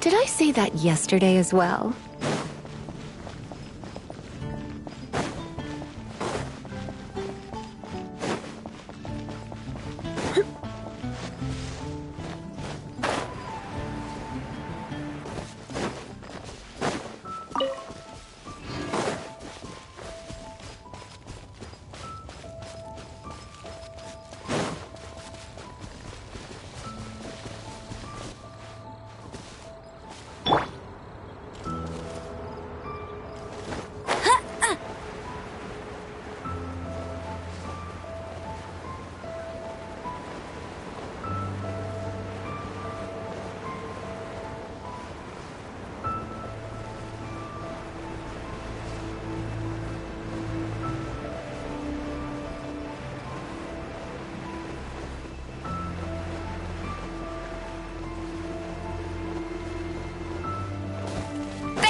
Did I say that yesterday as well?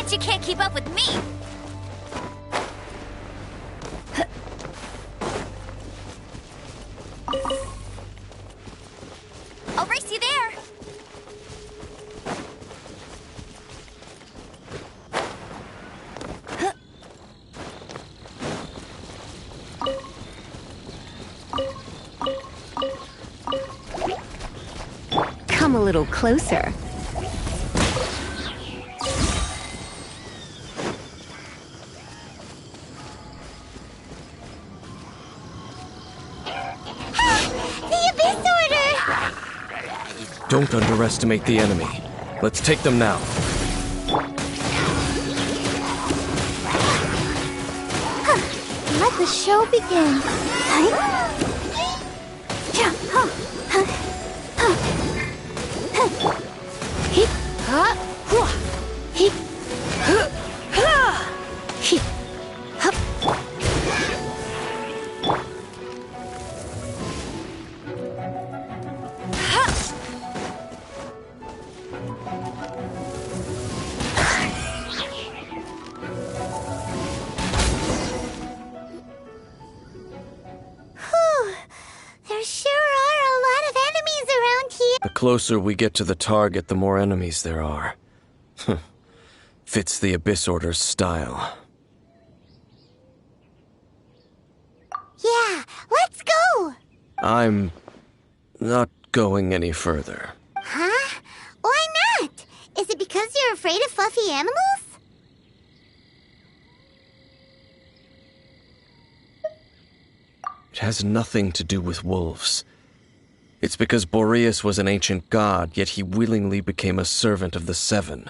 You can't keep up with me! I'll race you there! Come a little closer. Don't underestimate the enemy. Let's take them now. Let the show begin. The closer we get to the target, the more enemies there are. Fits the Abyss Order's style. Yeah, let's go! I'm not going any further. Huh? Why not? Is it because you're afraid of fluffy animals? It has nothing to do with wolves. It's because Boreas was an ancient god, yet he willingly became a servant of the Seven.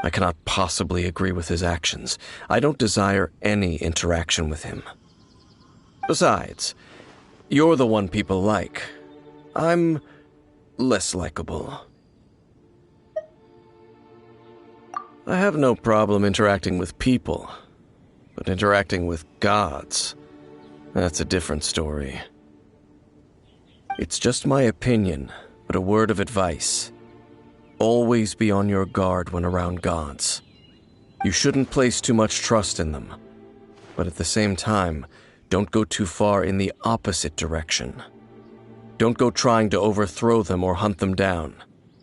I cannot possibly agree with his actions. I don't desire any interaction with him. Besides, you're the one people like. I'm less likable. I have no problem interacting with people, but interacting with gods, that's a different story. It's just my opinion, but a word of advice. Always be on your guard when around gods. You shouldn't place too much trust in them, but at the same time, don't go too far in the opposite direction. Don't go trying to overthrow them or hunt them down,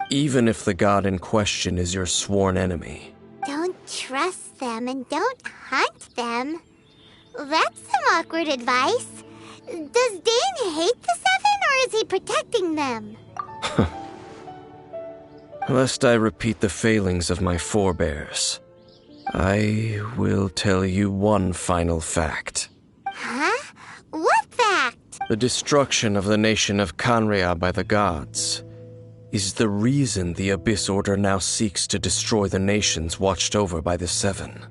even if the god in question is your sworn enemy. Don't trust them and don't hunt them. That's some awkward advice. Does Dane hate the Seven, or is he protecting them? Lest I repeat the failings of my forebears, I will tell you one final fact. Huh? What fact? The destruction of the nation of Canria by the gods is the reason the Abyss Order now seeks to destroy the nations watched over by the Seven.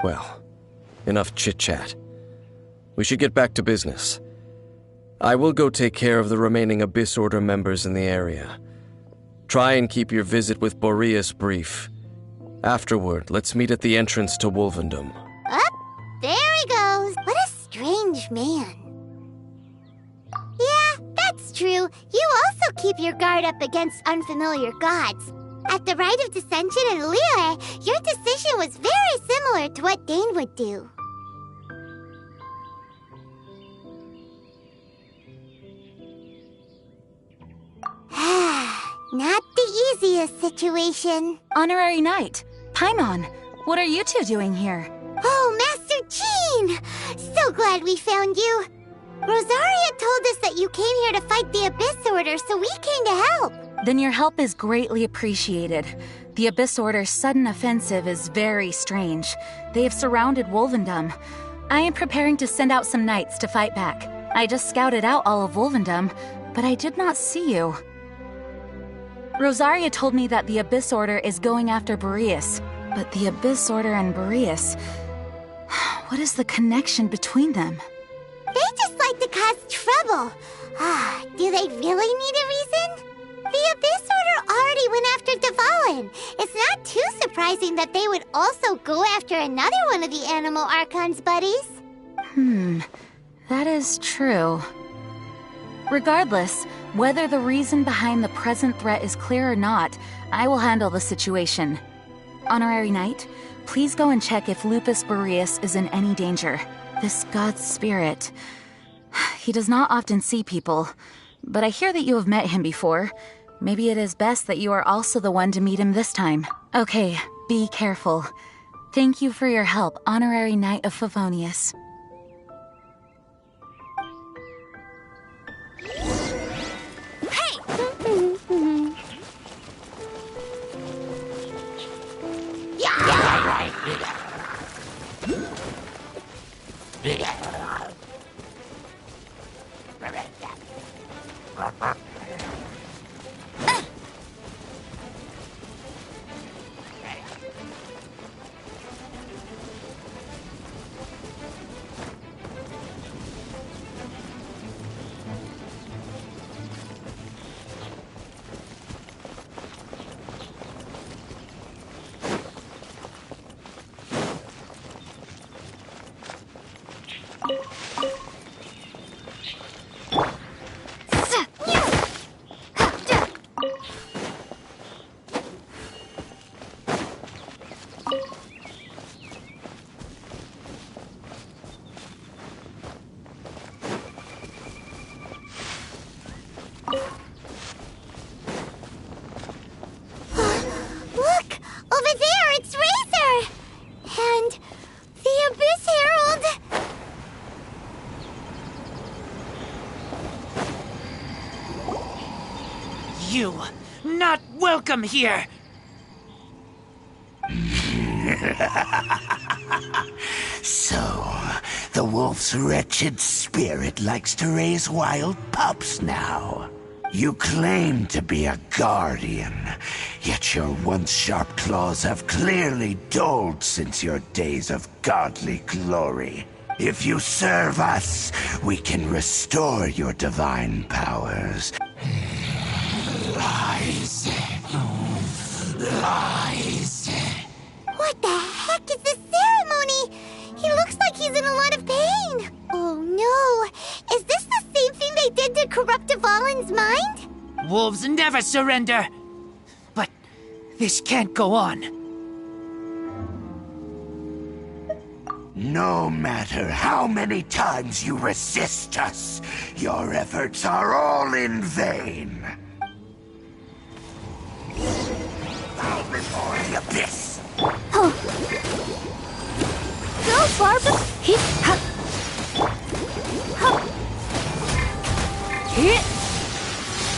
Well, enough chit-chat. We should get back to business. I will go take care of the remaining Abyss Order members in the area. Try and keep your visit with Boreas brief. Afterward, let's meet at the entrance to Wolvendom. Up, there he goes. What a strange man. Yeah, that's true. You also keep your guard up against unfamiliar gods. At the Rite of Dissension in Liyue, your decision was very similar to what Dane would do. Not the easiest situation. Honorary Knight, Paimon, what are you two doing here? Oh, Master Jean! So glad we found you. Rosaria told us that you came here to fight the Abyss Order, so we came to help. Then your help is greatly appreciated. The Abyss Order's sudden offensive is very strange. They have surrounded Wolvendom. I am preparing to send out some knights to fight back. I just scouted out all of Wolvendom, but I did not see you. Rosaria told me that the Abyss Order is going after Boreas, but the Abyss Order and Boreas... What is the connection between them? They just like to cause trouble. Do they really need a reason? The Abyss Order already went after Dvalin. It's not too surprising that they would also go after another one of the Animal Archon's buddies. That is true. Regardless, whether the reason behind the present threat is clear or not, I will handle the situation. Honorary Knight, please go and check if Lupus Boreas is in any danger. This god's spirit... He does not often see people, but I hear that you have met him before. Maybe it is best that you are also the one to meet him this time. Okay, be careful. Thank you for your help, Honorary Knight of Favonius. Look! Over there, it's Razor! And the Abyss Herald! You, not welcome here! So, the wolf's wretched spirit likes to raise wild pups now. You claim to be a guardian, yet your once sharp claws have clearly dulled since your days of godly glory. If you serve us, we can restore your divine powers. Lies. Lies. What the heck is this ceremony? He looks like he's in a lot of pain. Oh no! Is this the same thing they did to corrupt Dvalin's mind? Wolves never surrender! But this can't go on. No matter how many times you resist us, your efforts are all in vain. Bow before the abyss. Go, Barbara!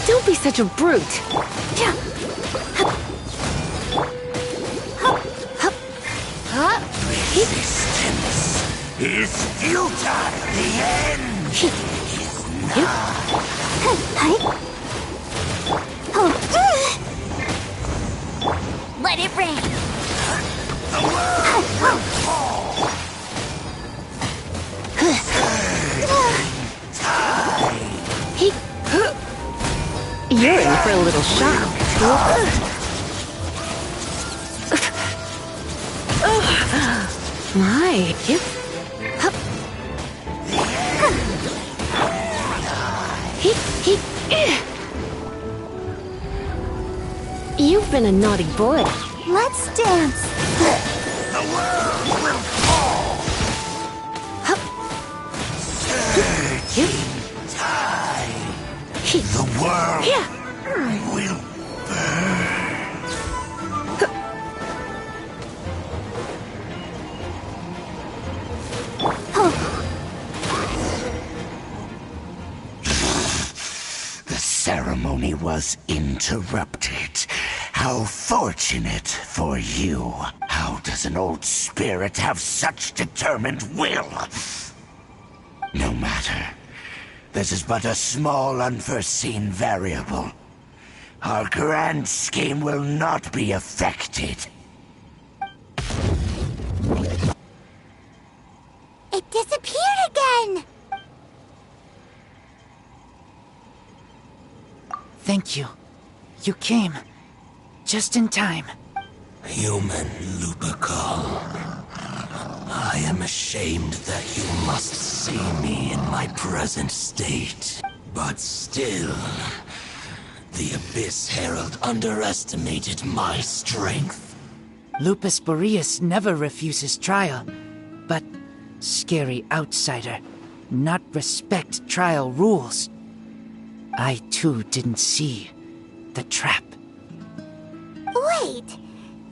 Don't be such a brute. Resistance is futile. The end is nigh. Let it rain. The world will fall. You're in for a little shock. My. You've been a naughty boy. Let's dance. The world will fall. Surging tide. The world will The ceremony was interrupted. How fortunate for you. How does an old spirit have such determined will? No matter. This is but a small unforeseen variable. Our grand scheme will not be affected. It disappeared again! Thank you. You came. Just in time. Human Lupercal. I am ashamed that you must see me in my present state. But still, the Abyss Herald underestimated my strength. Lupus Boreas never refuses trial, but scary outsider, not respect trial rules. I too didn't see the trap. Wait,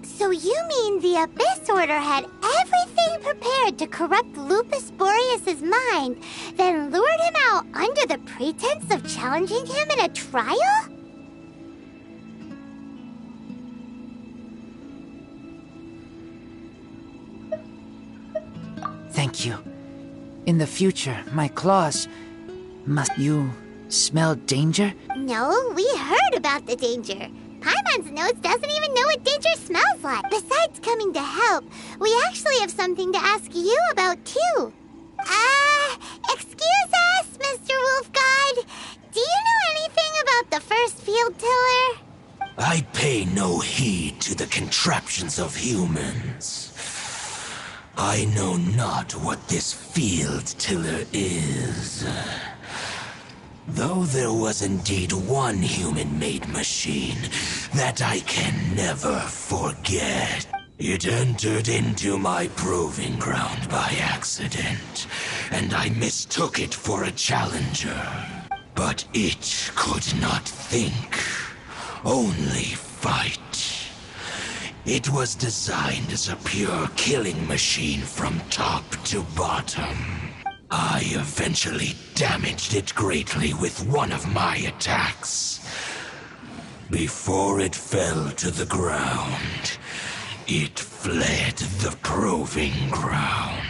so you mean the Abyss Order had everything prepared to corrupt Lupus Boreas' mind, then lured him out under the pretense of challenging him in a trial? Thank you. In the future, my claws... Must you smell danger? No, we heard about the danger. Paimon's nose doesn't even know what danger smells like. Besides coming to help, we actually have something to ask you about, too. Excuse us, Mr. Wolf Guide. Do you know anything about the first field tiller? I pay no heed to the contraptions of humans. I know not what this field tiller is. Though there was indeed one human-made machine that I can never forget. It entered into my proving ground by accident, and I mistook it for a challenger. But it could not think, only fight. It was designed as a pure killing machine from top to bottom. I eventually damaged it greatly with one of my attacks. Before it fell to the ground, it fled the proving ground.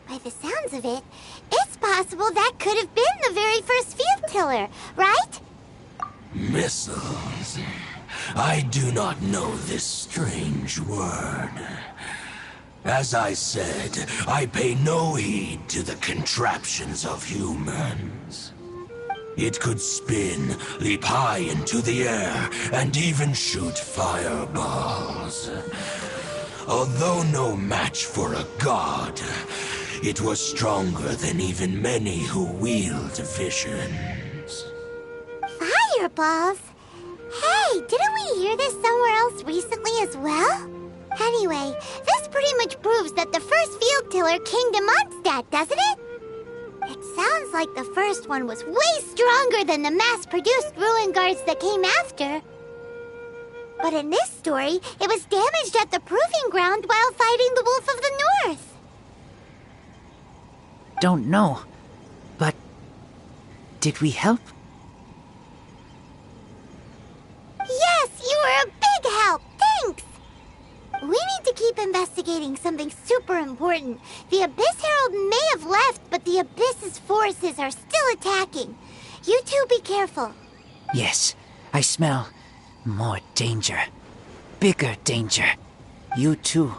By the sounds of it, it's possible that could have been the very first field tiller, right? Missiles? I do not know this strange word. As I said, I pay no heed to the contraptions of humans. It could spin, leap high into the air, and even shoot fireballs. Although no match for a god, it was stronger than even many who wield visions. Fireballs? Hey, didn't we hear this somewhere else recently as well? Anyway, this pretty much proves that the first field tiller came to Mondstadt, doesn't it? It sounds like the first one was way stronger than the mass-produced ruin guards that came after. But in this story, it was damaged at the proving ground while fighting the Wolf of the North. Don't know, but did we help? Yes, you were a big help. Thanks. We need to keep investigating something super important. The Abyss Herald may have left, but the Abyss's forces are still attacking. You two be careful. Yes, I smell more danger. Bigger danger. You too,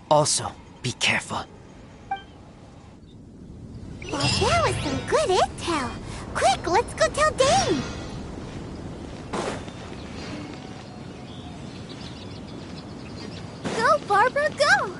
also be careful. Well, that was some good intel. Quick, let's go tell Dane. Go, Barbara, go!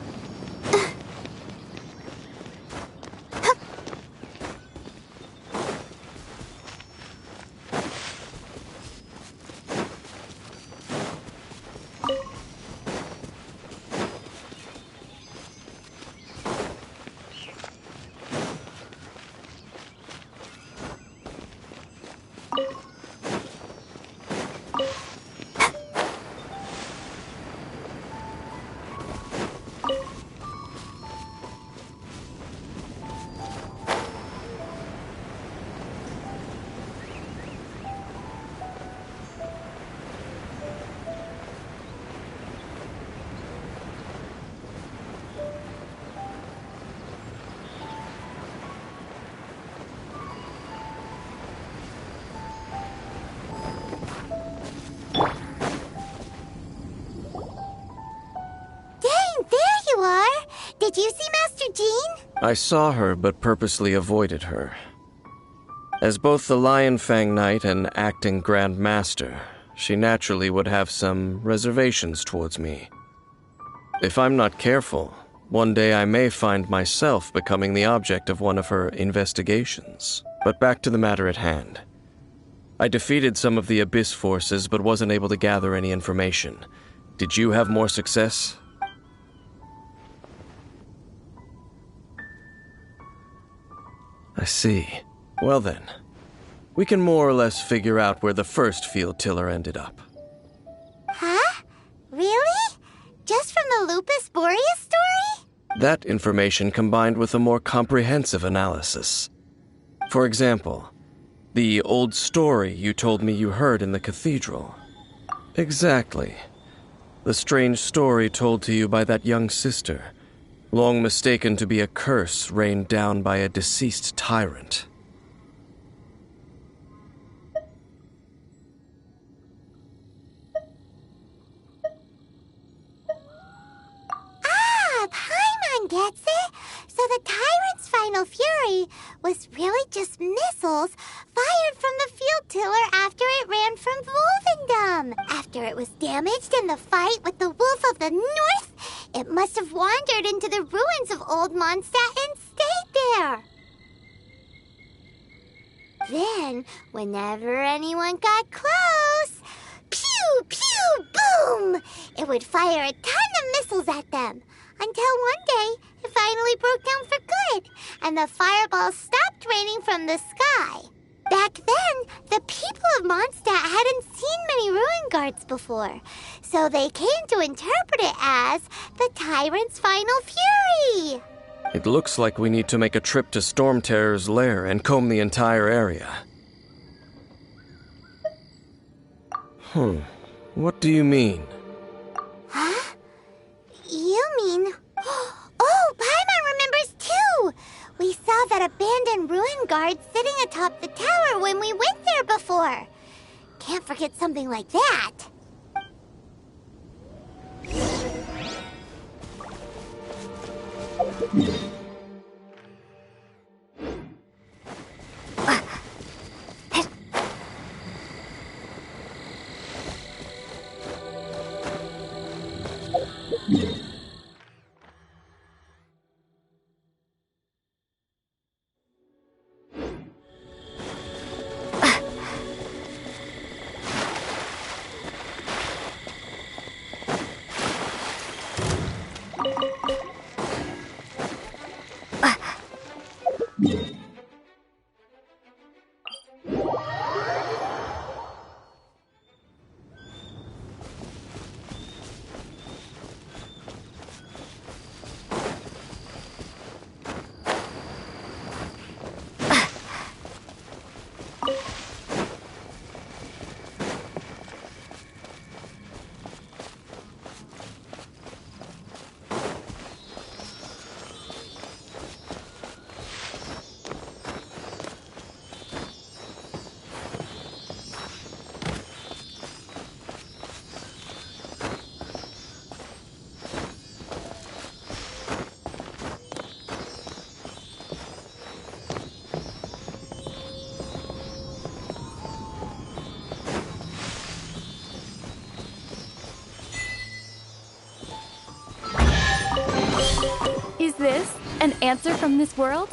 I saw her but purposely avoided her. As both the Lion Fang Knight and acting Grand Master, she naturally would have some reservations towards me. If I'm not careful, one day I may find myself becoming the object of one of her investigations. But back to the matter at hand. I defeated some of the Abyss forces but wasn't able to gather any information. Did you have more success? I see. Well then, we can more or less figure out where the first field tiller ended up. Huh? Really? Just from the Lupus Boreas story? That information combined with a more comprehensive analysis. For example, the old story you told me you heard in the cathedral. Exactly. The strange story told to you by that young sister, long mistaken to be a curse rained down by a deceased tyrant. Paimon gets it. So the tyrant's final fury was really just missiles fired from the field tiller after it ran from Wolvendom. After it was damaged in the fight with the Wolf of the North, it must have wandered into the ruins of Old Mondstadt and stayed there. Then, whenever anyone got close, pew, pew, boom! It would fire a ton of missiles at them. Until one day, it finally broke down for good, and the fireballs stopped raining from the sky. Back then, the people of Mondstadt hadn't seen many ruin guards before, so they came to interpret it as the tyrant's final fury. It looks like we need to make a trip to Storm Terror's lair and comb the entire area. What do you mean? Huh? You mean... Oh, Paimon remembers too! We saw that abandoned ruin guard sitting atop the tower when we went there before. Can't forget something like that. Is this an answer from this world?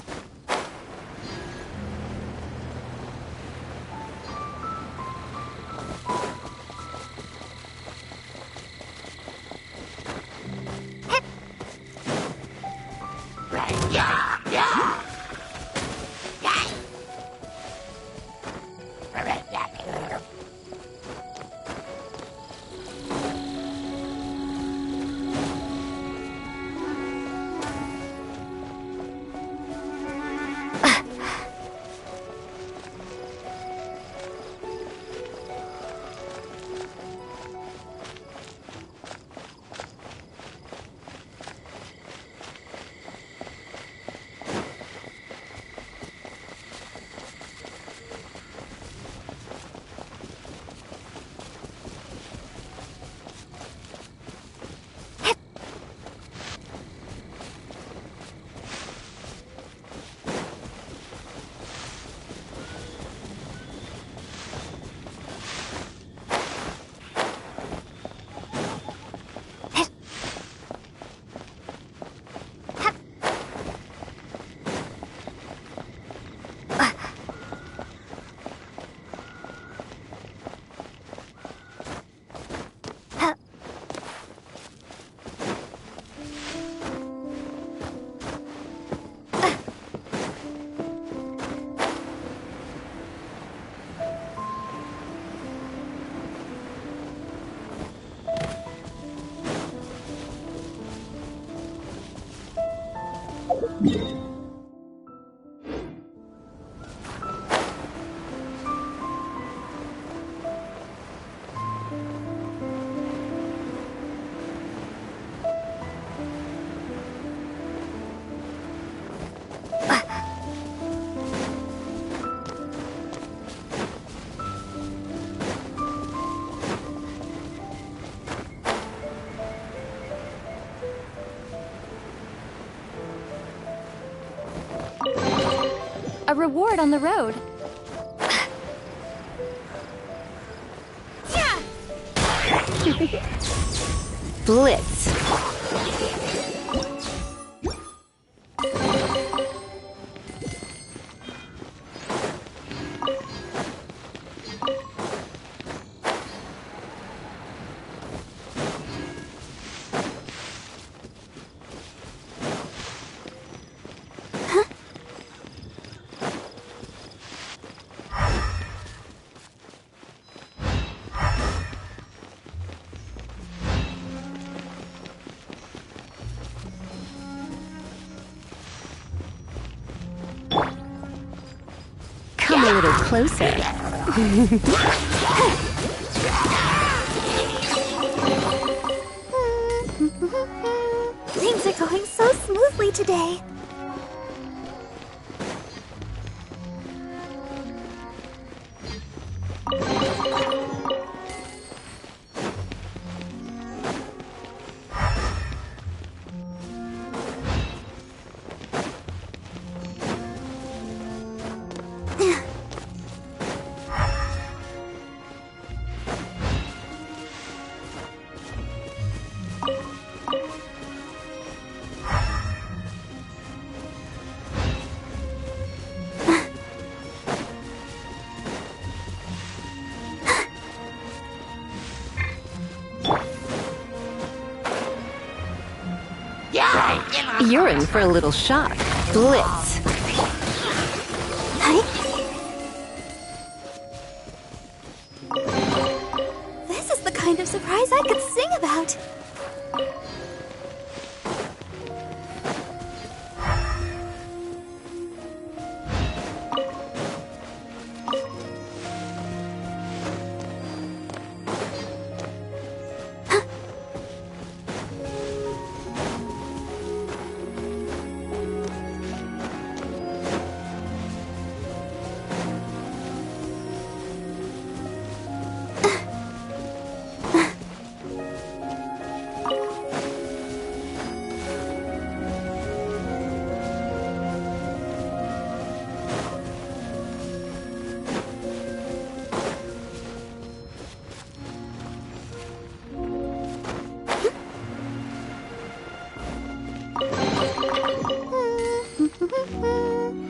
reward on the road. Blitz. Come a little closer. Things are going so smoothly today. You're in for a little shock. Blitz. This is the kind of surprise I could sing about.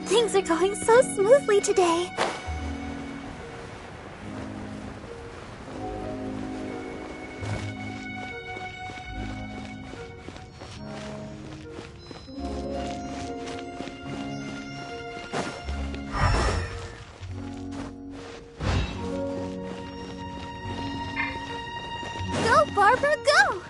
Things are going so smoothly today. Go, Barbara, go!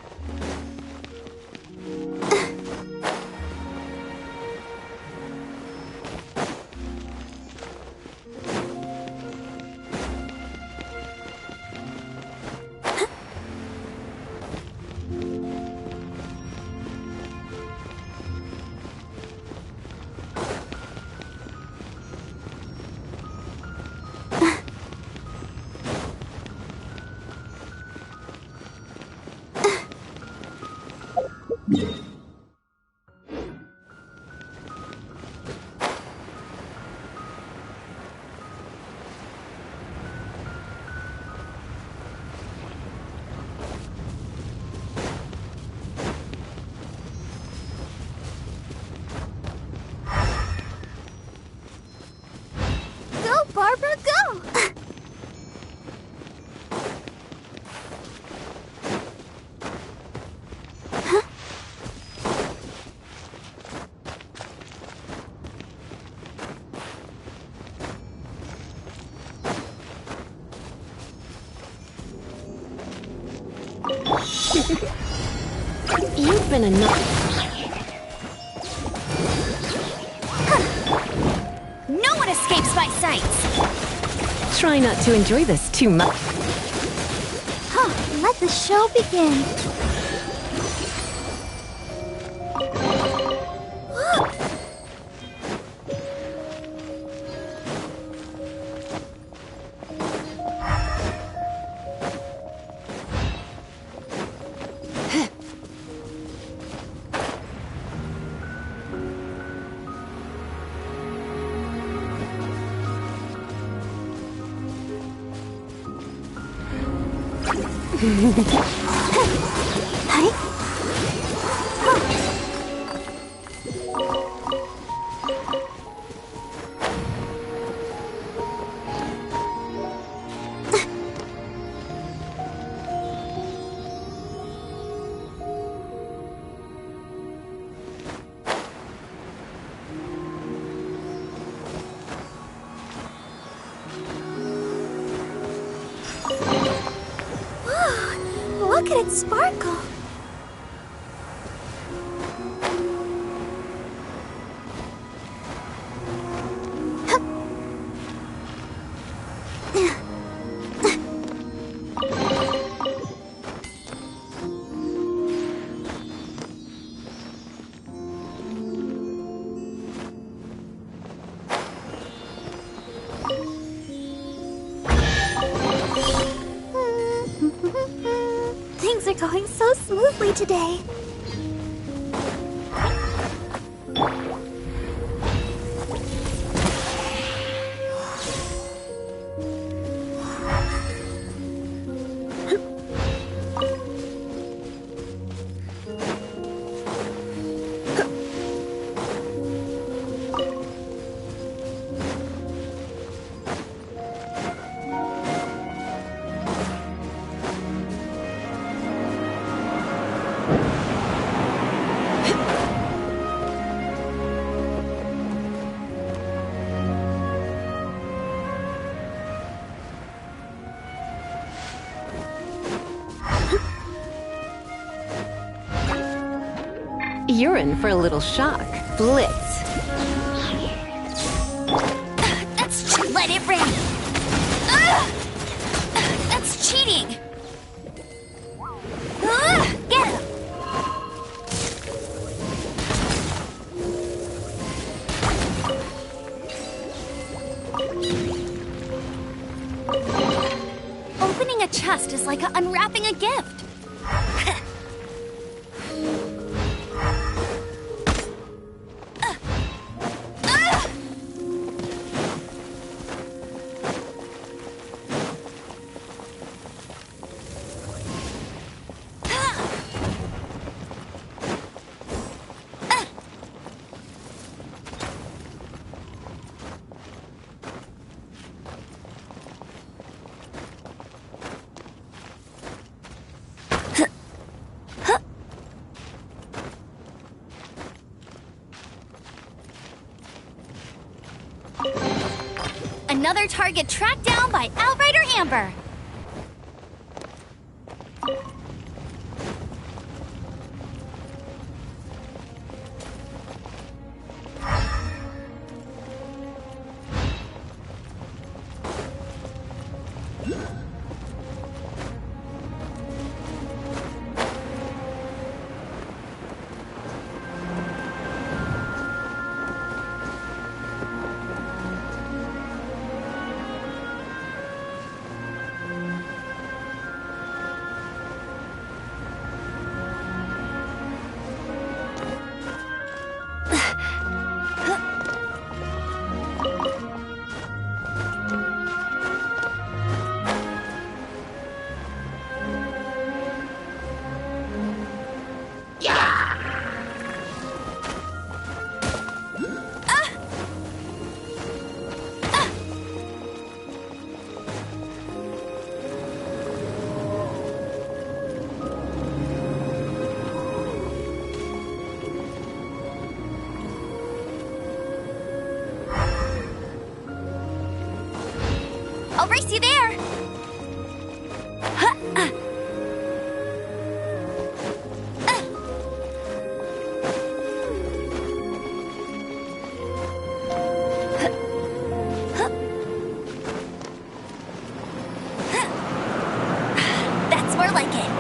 Go, Barbara, go! You've been enough. No one escapes my sights! Try not to enjoy this too much. Let the show begin. Look at it sparkle. Things are going so smoothly today. You're in for a little shock. Blitz. Let it rain. That's cheating. Get him. Opening a chest is like unwrapping a gift. Another target tracked down by Outrider Amber. I'll race you there. That's more like it.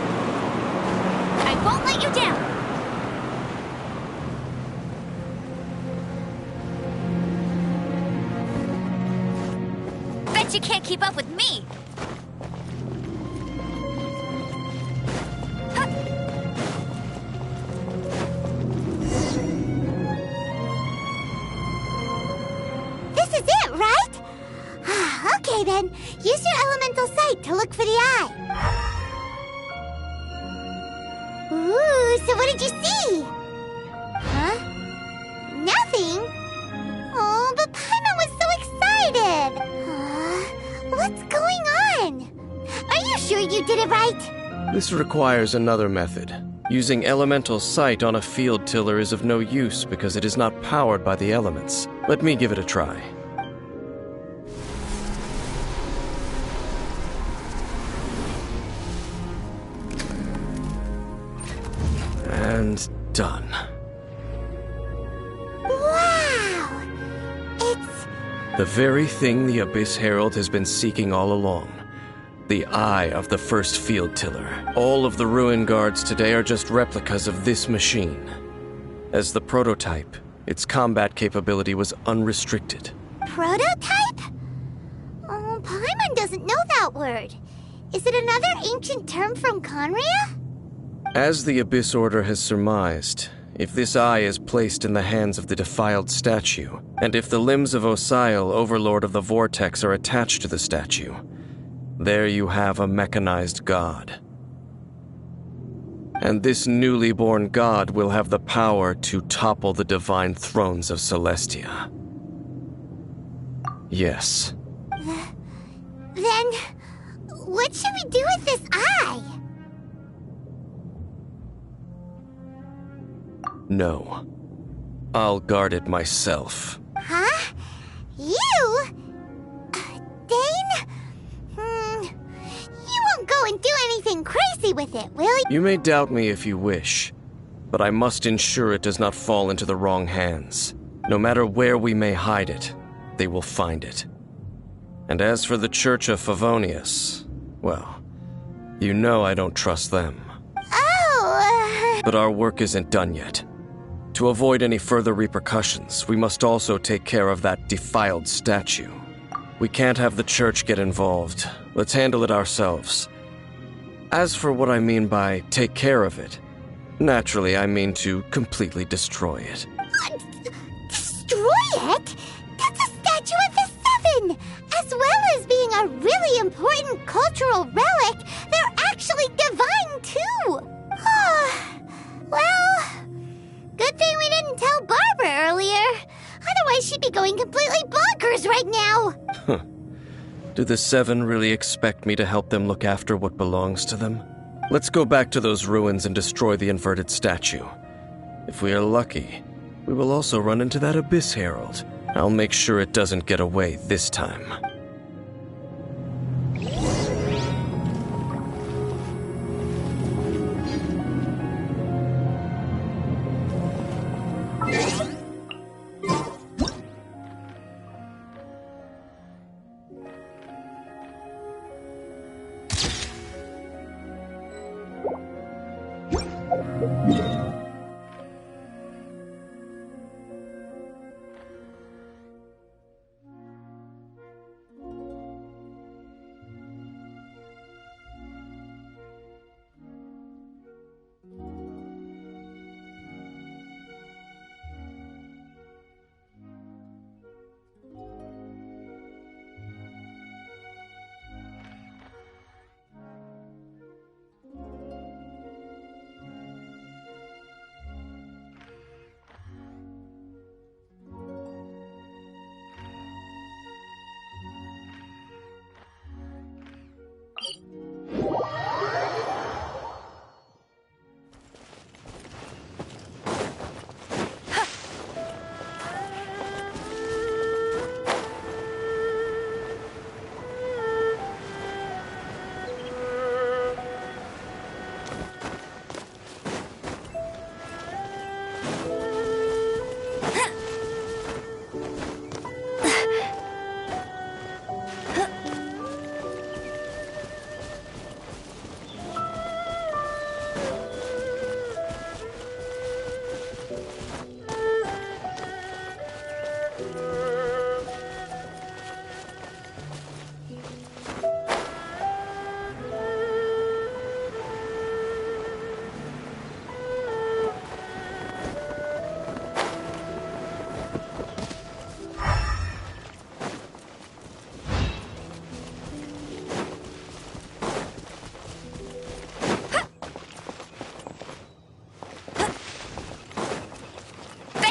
I won't let you down. Bet you can't keep up with me. This is it, right? Okay then, use your elemental sight to look for the eye. Ooh, so what did you see? Huh? Nothing? Oh, but Paimon was so excited! What's going on? Are you sure you did it right? This requires another method. Using elemental sight on a field tiller is of no use because it is not powered by the elements. Let me give it a try. And done. Wow! It's... The very thing the Abyss Herald has been seeking all along. The eye of the first field tiller. All of the ruin guards today are just replicas of this machine. As the prototype, its combat capability was unrestricted. Prototype? Oh, Paimon doesn't know that word. Is it another ancient term from Conria? As the Abyss Order has surmised, if this eye is placed in the hands of the defiled statue, and if the limbs of Osial, Overlord of the Vortex, are attached to the statue, there you have a mechanized god. And this newly born god will have the power to topple the divine thrones of Celestia. Yes. Then, what should we do with this eye? No. I'll guard it myself. Huh? You? Dane? You won't go and do anything crazy with it, will you? You may doubt me if you wish, but I must ensure it does not fall into the wrong hands. No matter where we may hide it, they will find it. And as for the Church of Favonius, well, you know I don't trust them. Oh, But our work isn't done yet. To avoid any further repercussions, we must also take care of that defiled statue. We can't have the church get involved. Let's handle it ourselves. As for what I mean by take care of it, naturally I mean to completely destroy it. destroy it? That's a statue of the Seven! As well as being a really important cultural relic, they're actually divine too! Well, good thing we didn't tell Barbara earlier. Otherwise she'd be going completely bonkers right now! Do the Seven really expect me to help them look after what belongs to them? Let's go back to those ruins and destroy the inverted statue. If we are lucky, we will also run into that Abyss Herald. I'll make sure it doesn't get away this time.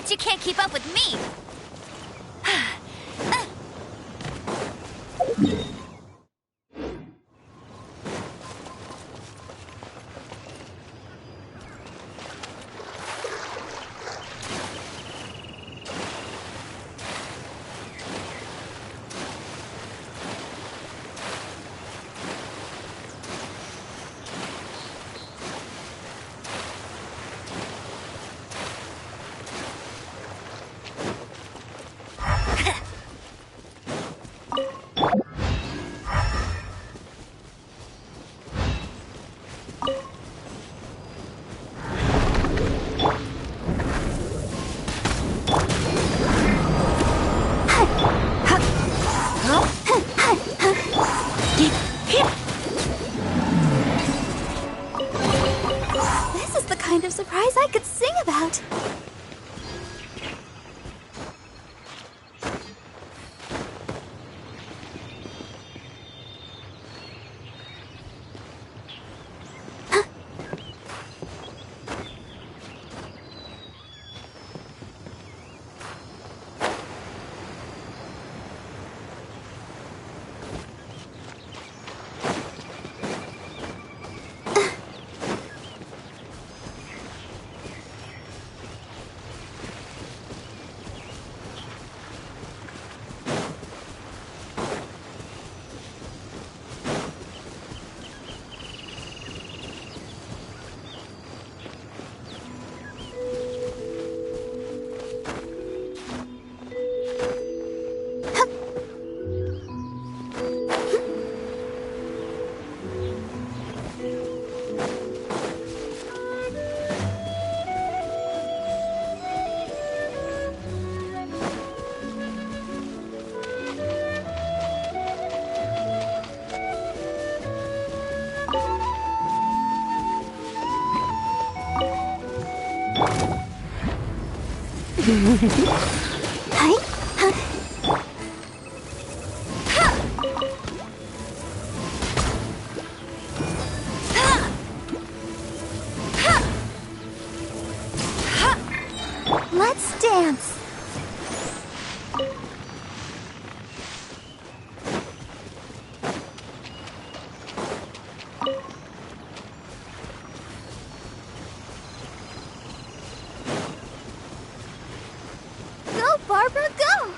Bet you can't keep up with me! This is the kind of surprise I could sing about. Let's dance. Go, Barbara, go!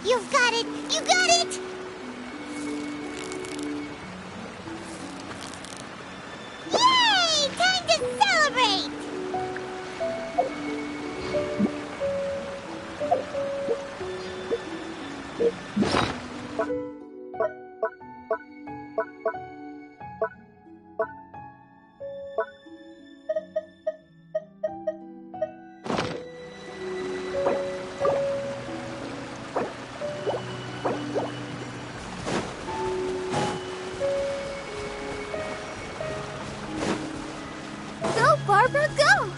You've got it! You got it! Yay! Time to celebrate! Go, Barbara, go!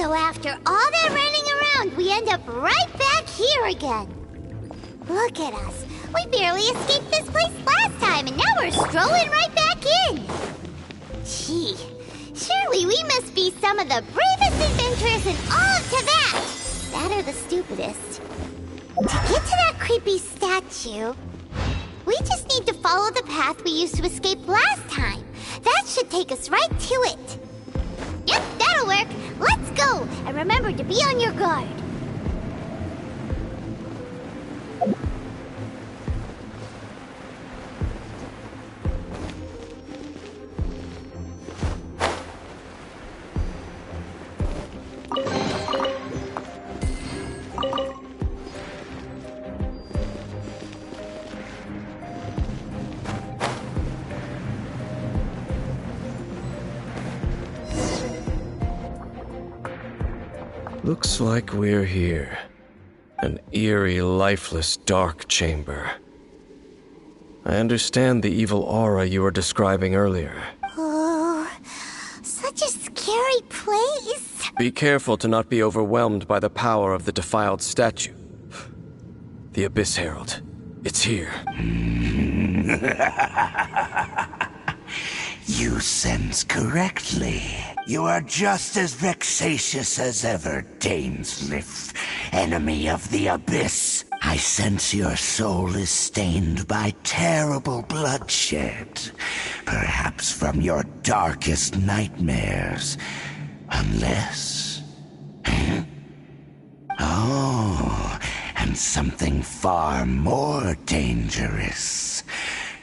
So after all that running around, we end up right back here again. Look at us. We barely escaped this place last time, and now we're strolling right back in. Gee, surely we must be some of the bravest adventurers in all of Tibet. That or the stupidest. To get to that creepy statue, we just need to follow the path we used to escape last time. That should take us right to it. Yep, that'll work. Let's go, and remember to be on your guard. Looks like we're here. An eerie, lifeless, dark chamber. I understand the evil aura you were describing earlier. Oh, such a scary place. Be careful to not be overwhelmed by the power of the defiled statue. The Abyss Herald. It's here. You sense correctly. You are just as vexatious as ever, Dainsleif, enemy of the Abyss. I sense your soul is stained by terrible bloodshed, perhaps from your darkest nightmares. Unless... Oh, and something far more dangerous.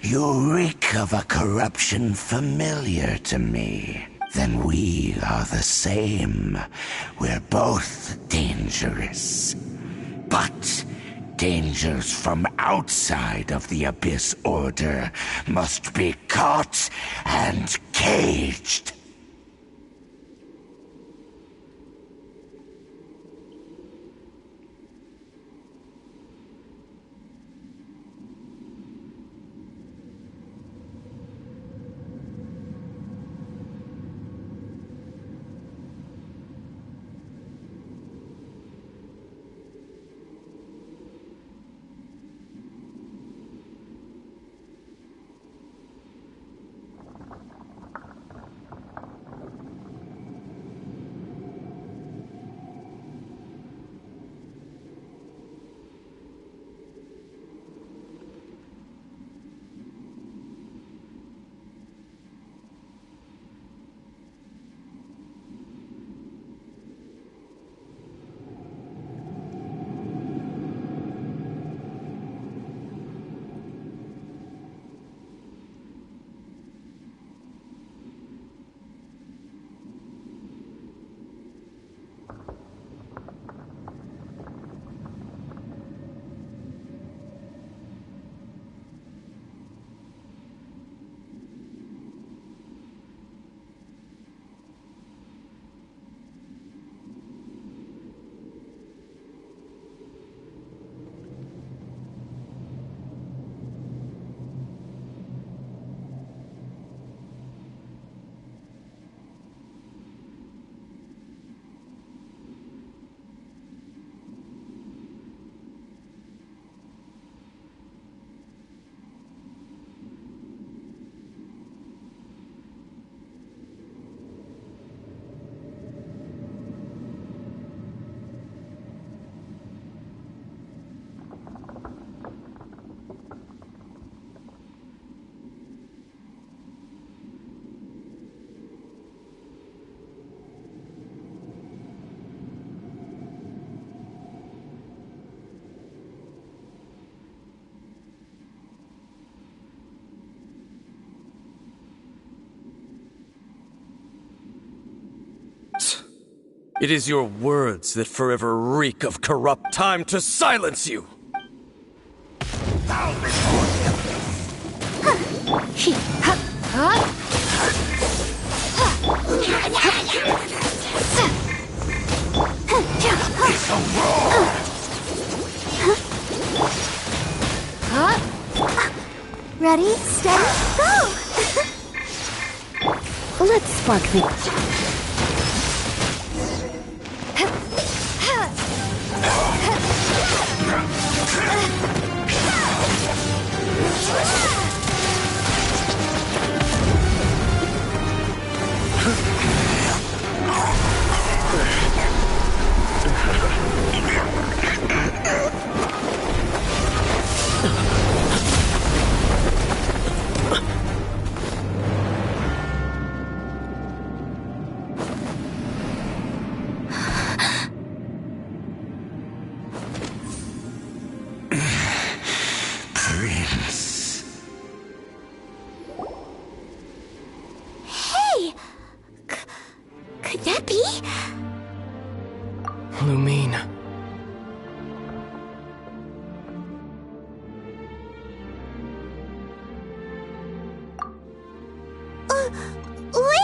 You reek of a corruption familiar to me. Then we are the same. We're both dangerous. But dangers from outside of the Abyss Order must be caught and caged. It is your words that forever reek of corrupt. Time to silence you! Ready, steady, go! Let's spark the...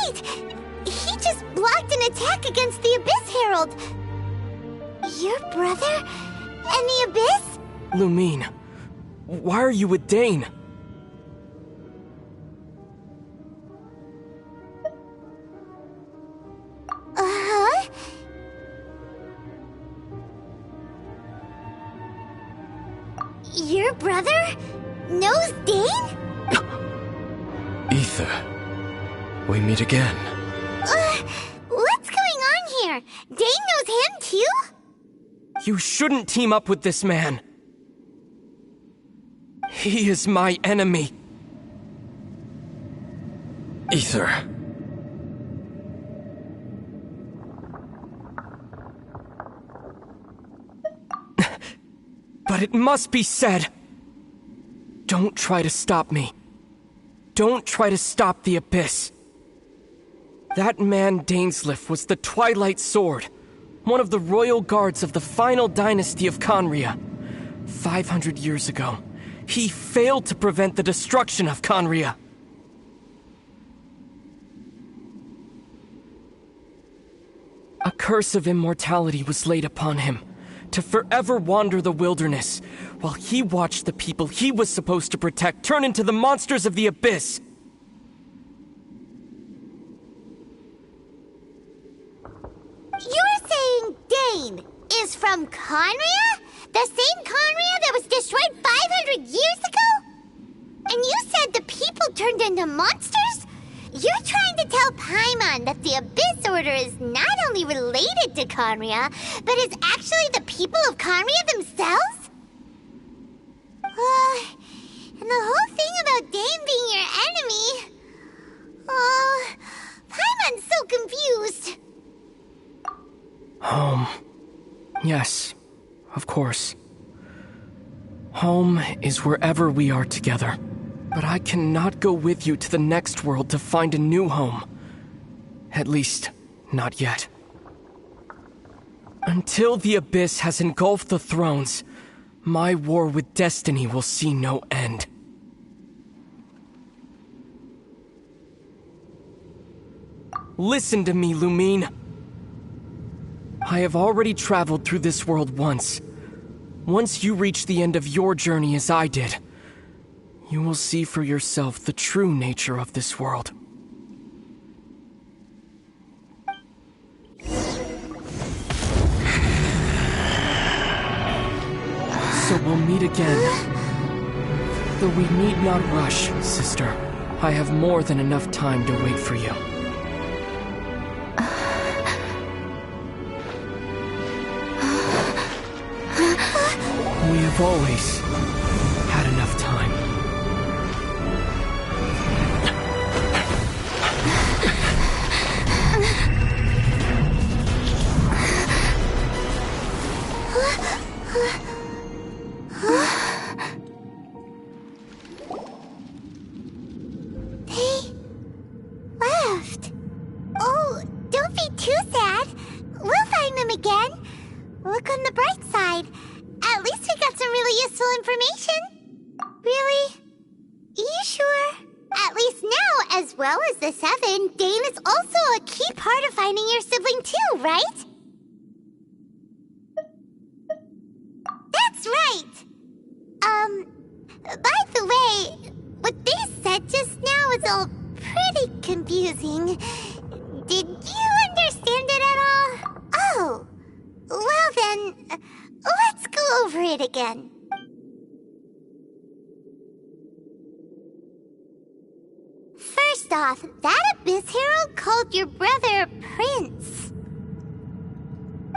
right! He just blocked an attack against the Abyss Herald. Your brother and the Abyss? Lumine, why are you with Dane? Uh-huh. Your brother knows Dane? Ether, we meet again. What's going on here? Dane knows him too? You shouldn't team up with this man. He is my enemy. Ether. But it must be said. Don't try to stop me. Don't try to stop the Abyss. That man Dainsleif was the Twilight Sword, one of the royal guards of the final dynasty of Conria. 500 years ago, he failed to prevent the destruction of Conria. A curse of immortality was laid upon him, to forever wander the wilderness, while he watched the people he was supposed to protect turn into the monsters of the Abyss. You're saying Dane is from Conria? The same Conria that was destroyed 500 years ago? And you said the people turned into monsters? You're trying to tell Paimon that the Abyss Order is not only related to Conria, but is actually the people of Conria themselves? And the whole thing about Dane being your enemy... Paimon's so confused. Home. Yes, of course. Home is wherever we are together. But I cannot go with you to the next world to find a new home. At least, not yet. Until the Abyss has engulfed the thrones, my war with destiny will see no end. Listen to me, Lumine. I have already traveled through this world once. Once you reach the end of your journey as I did, you will see for yourself the true nature of this world. So we'll meet again. Though we need not rush, sister. I have more than enough time to wait for you. We have always had enough time. They left. Oh, don't be too sad. We'll find them again. Look on the bright side. At least we got some really useful information. Really? You sure? At least now, as well as the Seven, Dane is also a key part of finding your sibling too, right? That's right! By the way, what they said just now is all pretty confusing. Did you understand it at all? Oh, well then, let's go over it again. First off, that Abyss Herald called your brother Prince.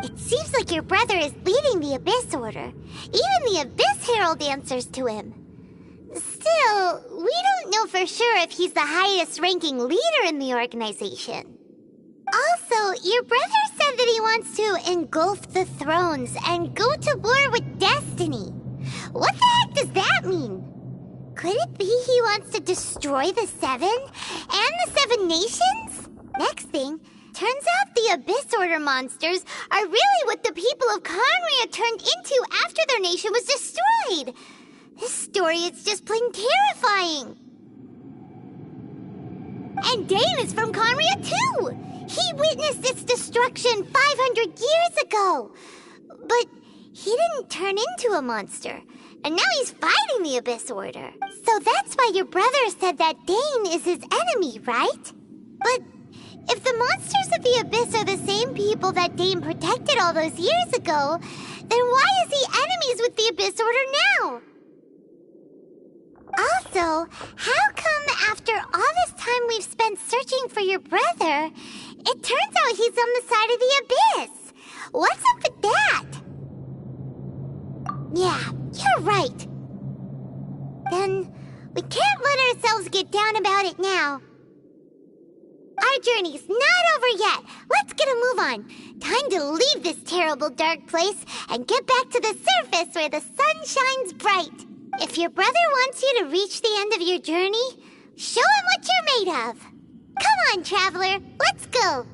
It seems like your brother is leading the Abyss Order. Even the Abyss Herald answers to him. Still, we don't know for sure if he's the highest-ranking leader in the organization. Also, your brother said that he wants to engulf the thrones and go to war with destiny. What the heck does that mean? Could it be he wants to destroy the Seven and the Seven Nations? Next thing, turns out the Abyss Order monsters are really what the people of Conria turned into after their nation was destroyed. This story is just plain terrifying. And Dane is from Conria too! He witnessed its destruction 500 years ago! But he didn't turn into a monster. And now he's fighting the Abyss Order. So that's why your brother said that Dane is his enemy, right? But if the monsters of the Abyss are the same people that Dane protected all those years ago, then why is he enemies with the Abyss Order now? Also, how come after all this time we've spent searching for your brother, it turns out he's on the side of the Abyss? What's up with that? Yeah, you're right. Then we can't let ourselves get down about it now. Our journey's not over yet. Let's get a move on. Time to leave this terrible dark place and get back to the surface where the sun shines bright. If your brother wants you to reach the end of your journey, show him what you're made of. Come on, traveler, let's go.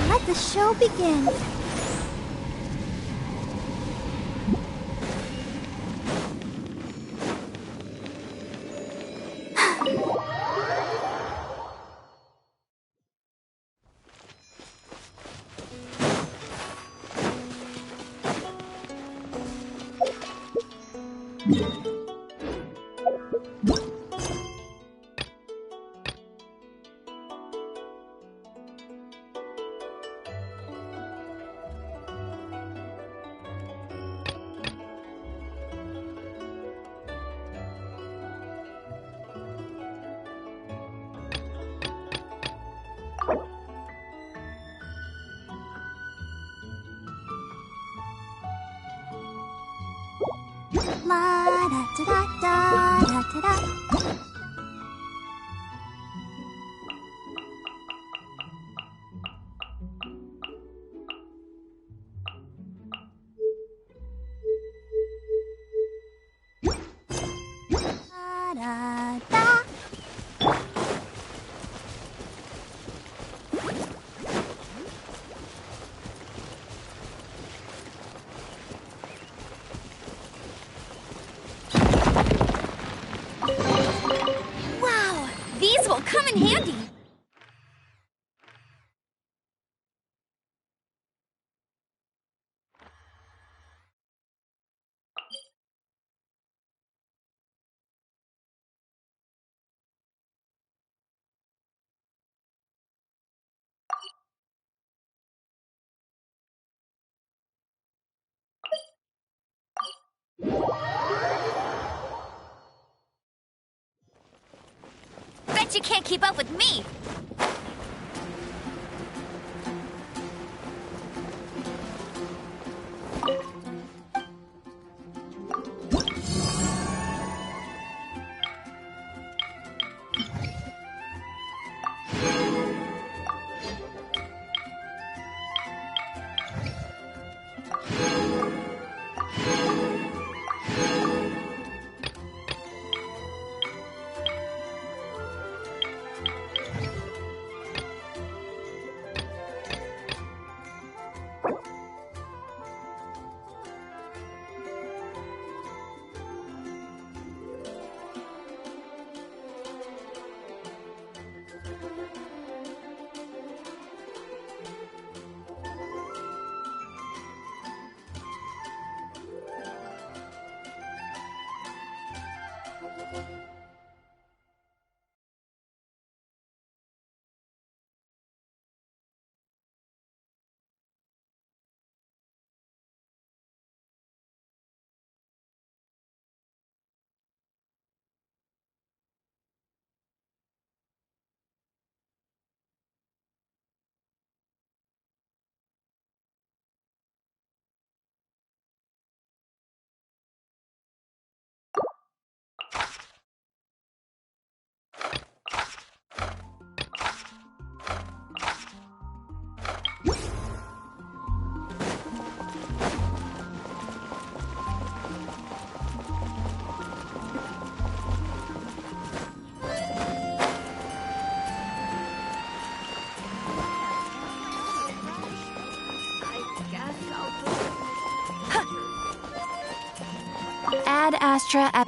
Let the show begin. La da da da da da da. Da da da. Wow, these will come in handy. Bet you can't keep up with me. Ad Astra at...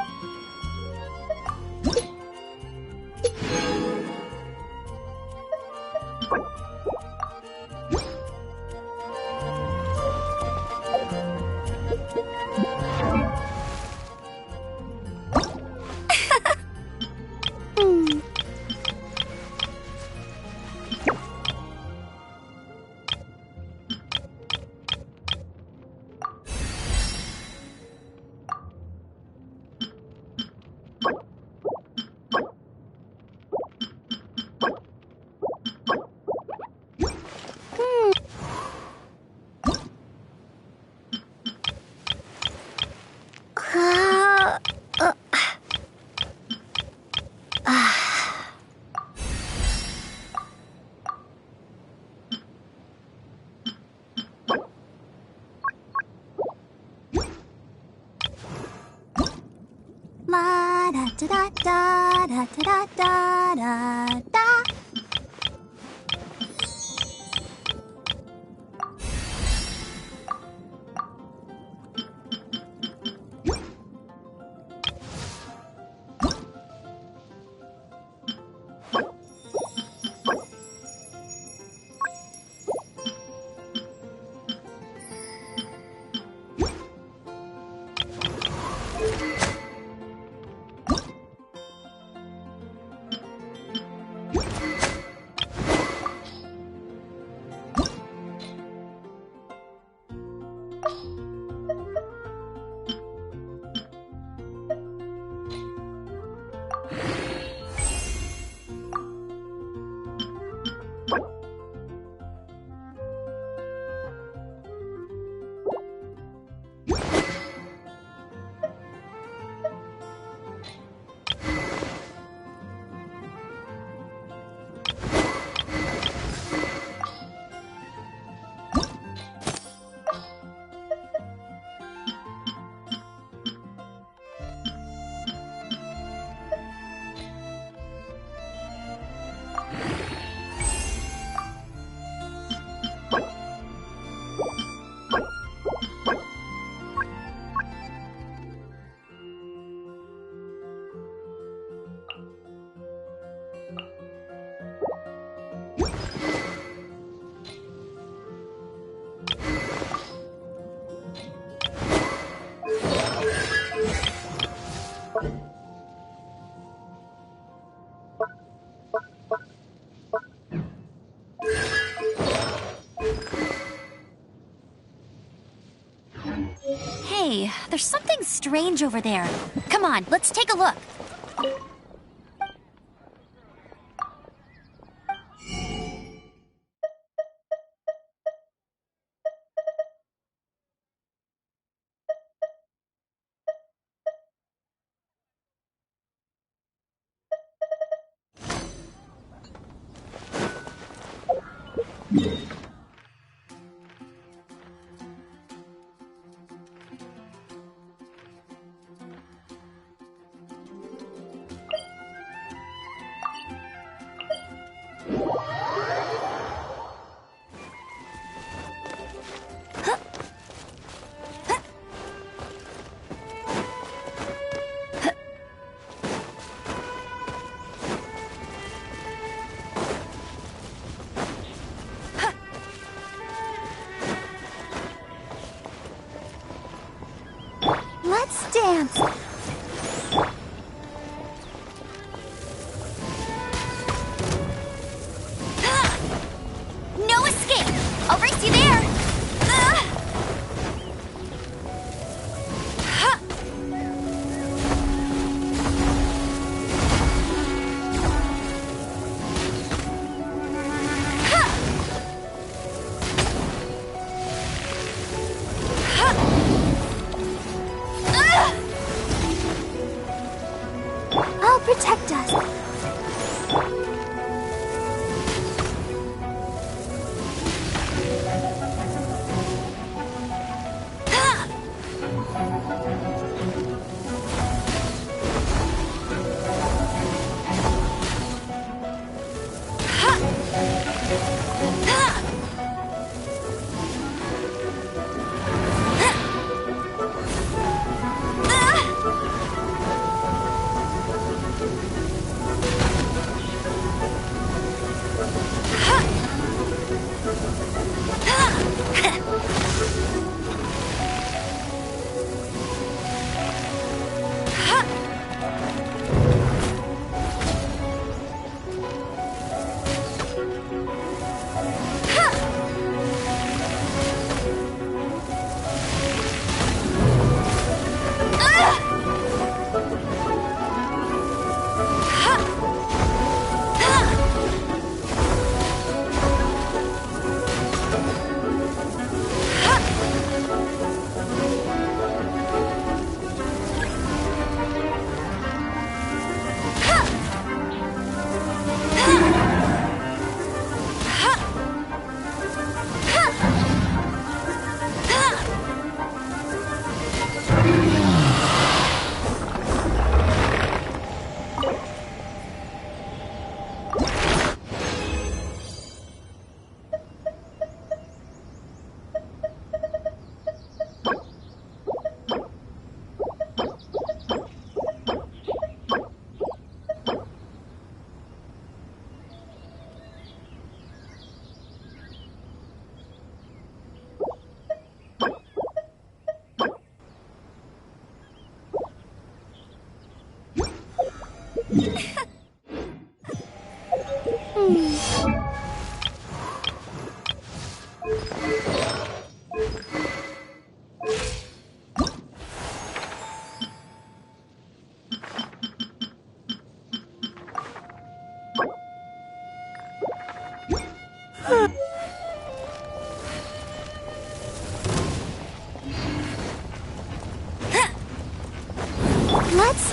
La da da da da da da da da. Hey, there's something strange over there. Come on, let's take a look. Let's dance. No escape! I'll race you there! I'll protect us.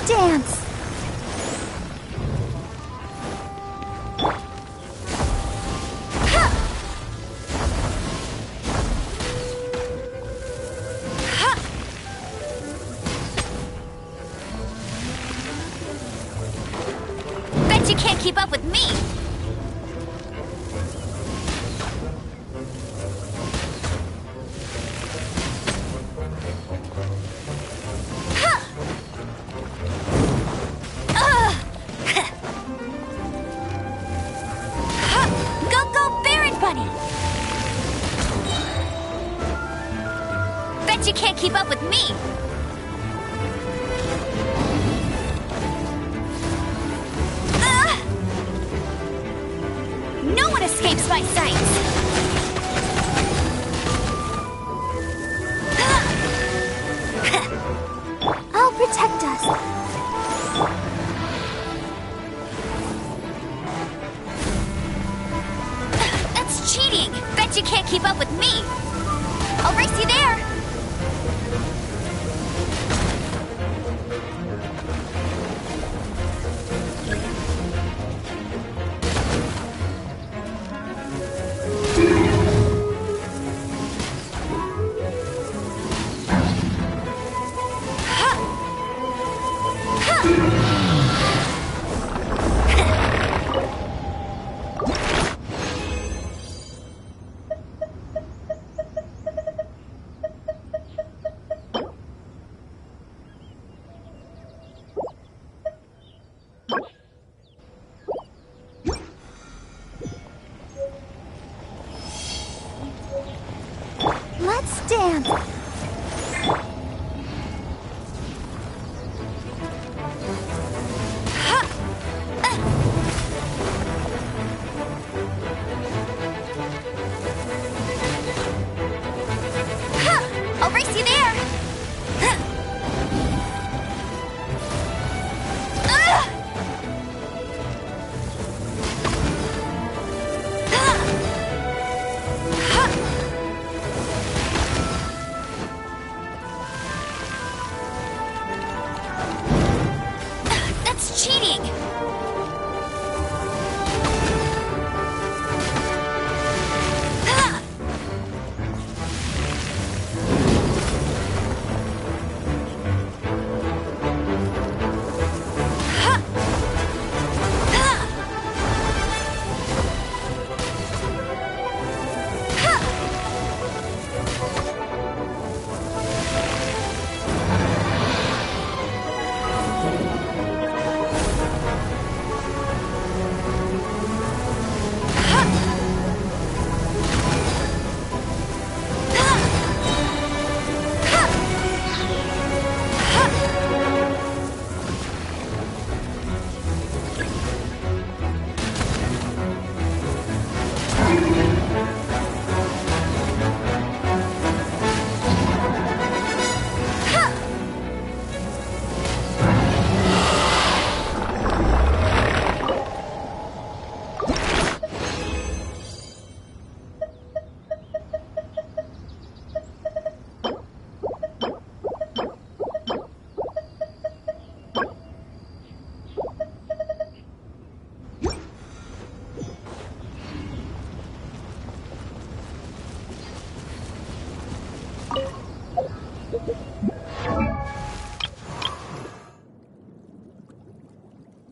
dance! Bet you can't keep up with me! You can't keep up with me! No one escapes my sights! I'll protect us. That's cheating! Bet you can't keep up with me! I'll race you there! Let's dance! I'll race you there! That's cheating!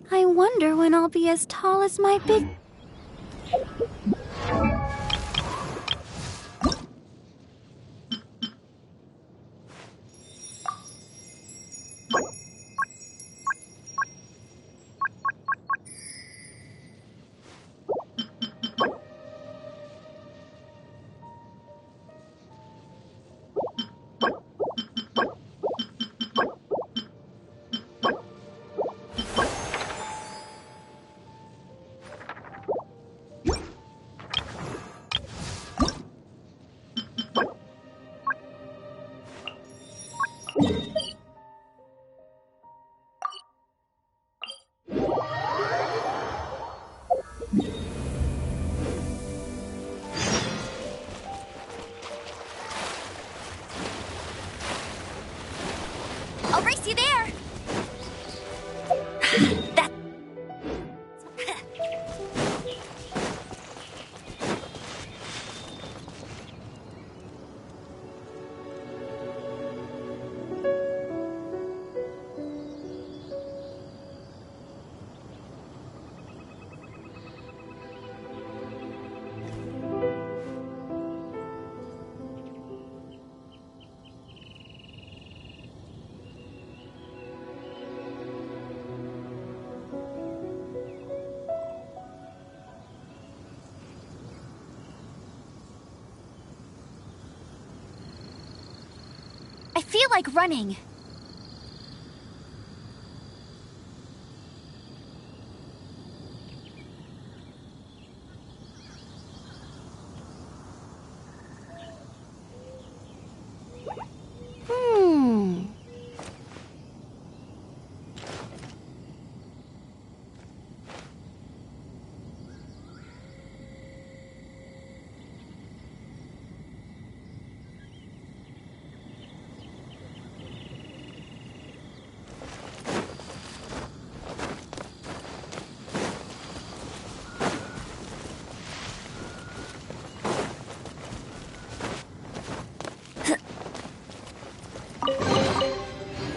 I wonder when I'll be as tall as my big... I'll race you there! feel like running.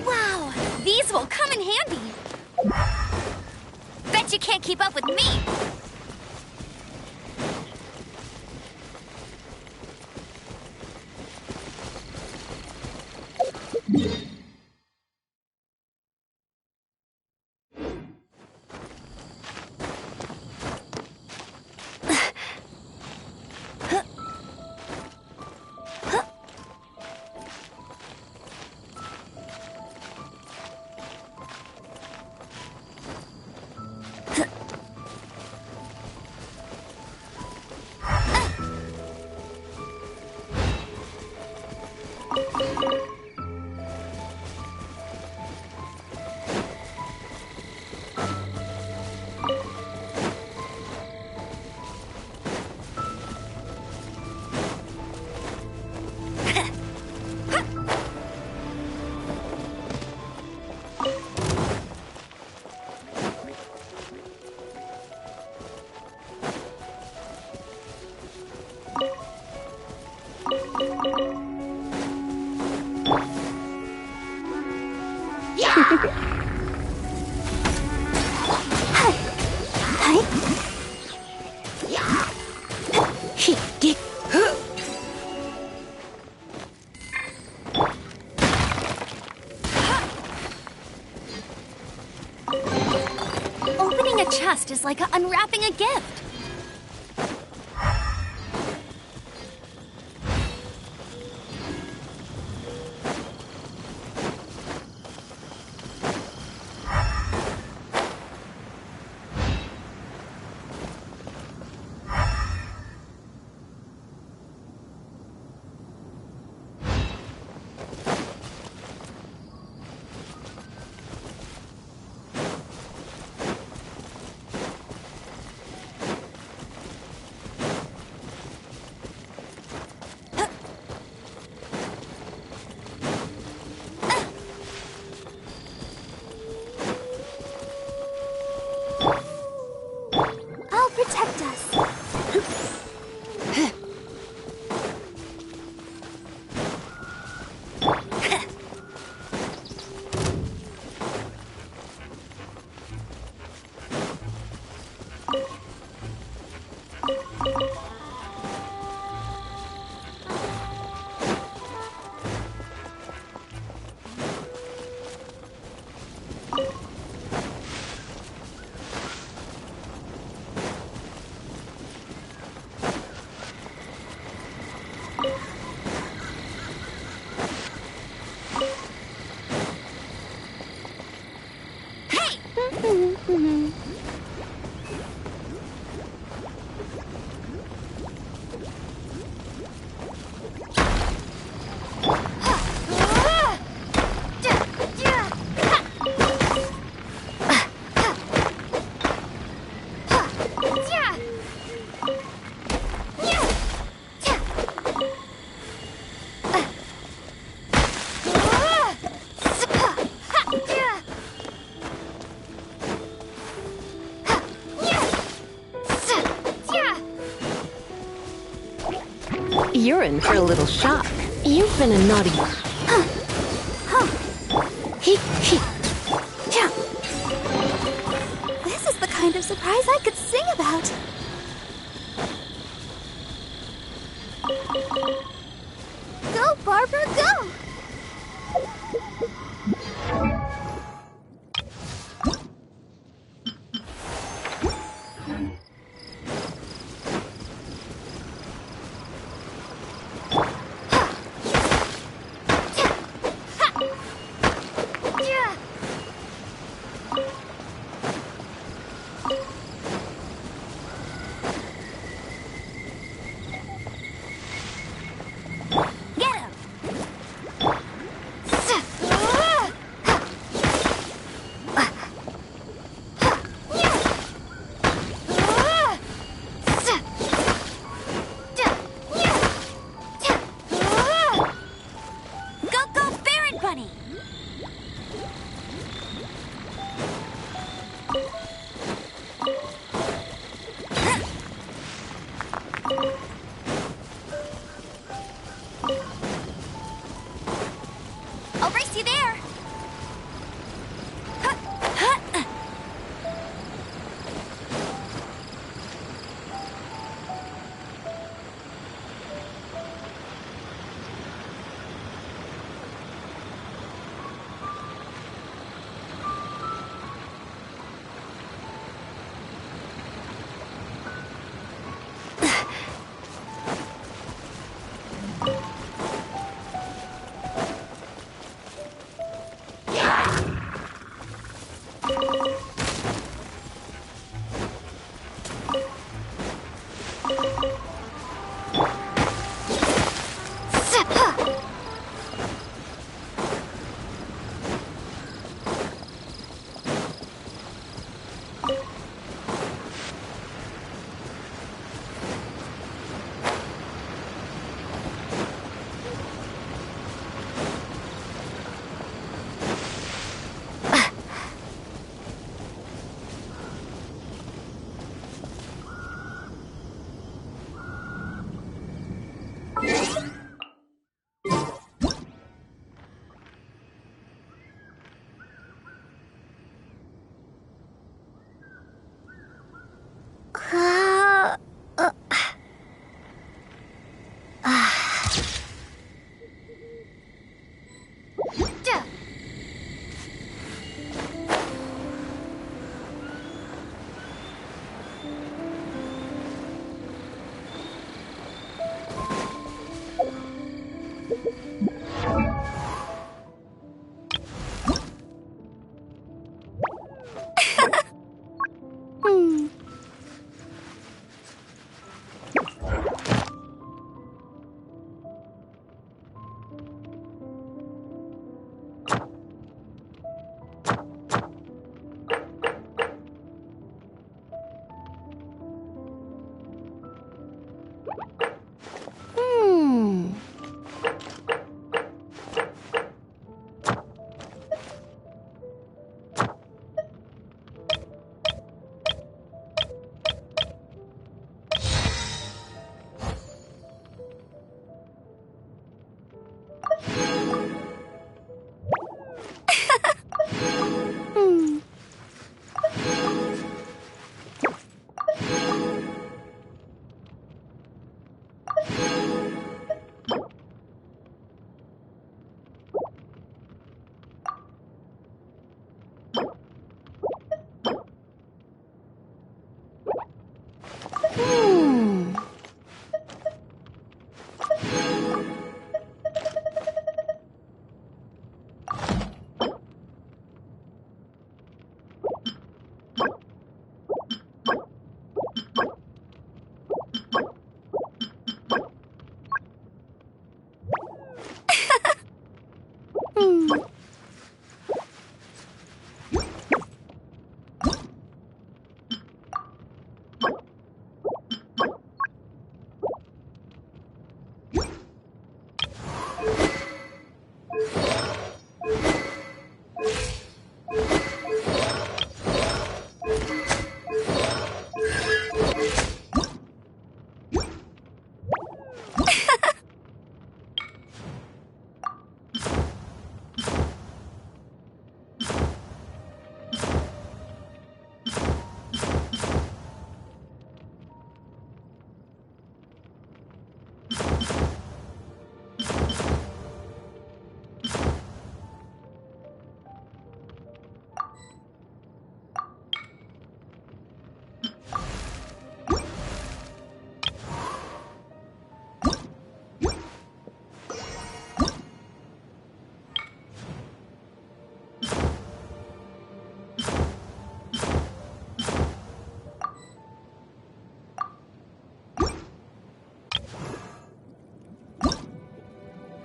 Wow, these will come in handy. Bet you can't keep up with me. Opening a chest is like unwrapping a gift. I'll protect us. You're in for a little shock. You've been a naughty one. This is the kind of surprise I could sing about. Go, Barbara, go! race you there!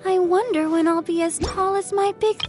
I wonder when I'll be as tall as my big...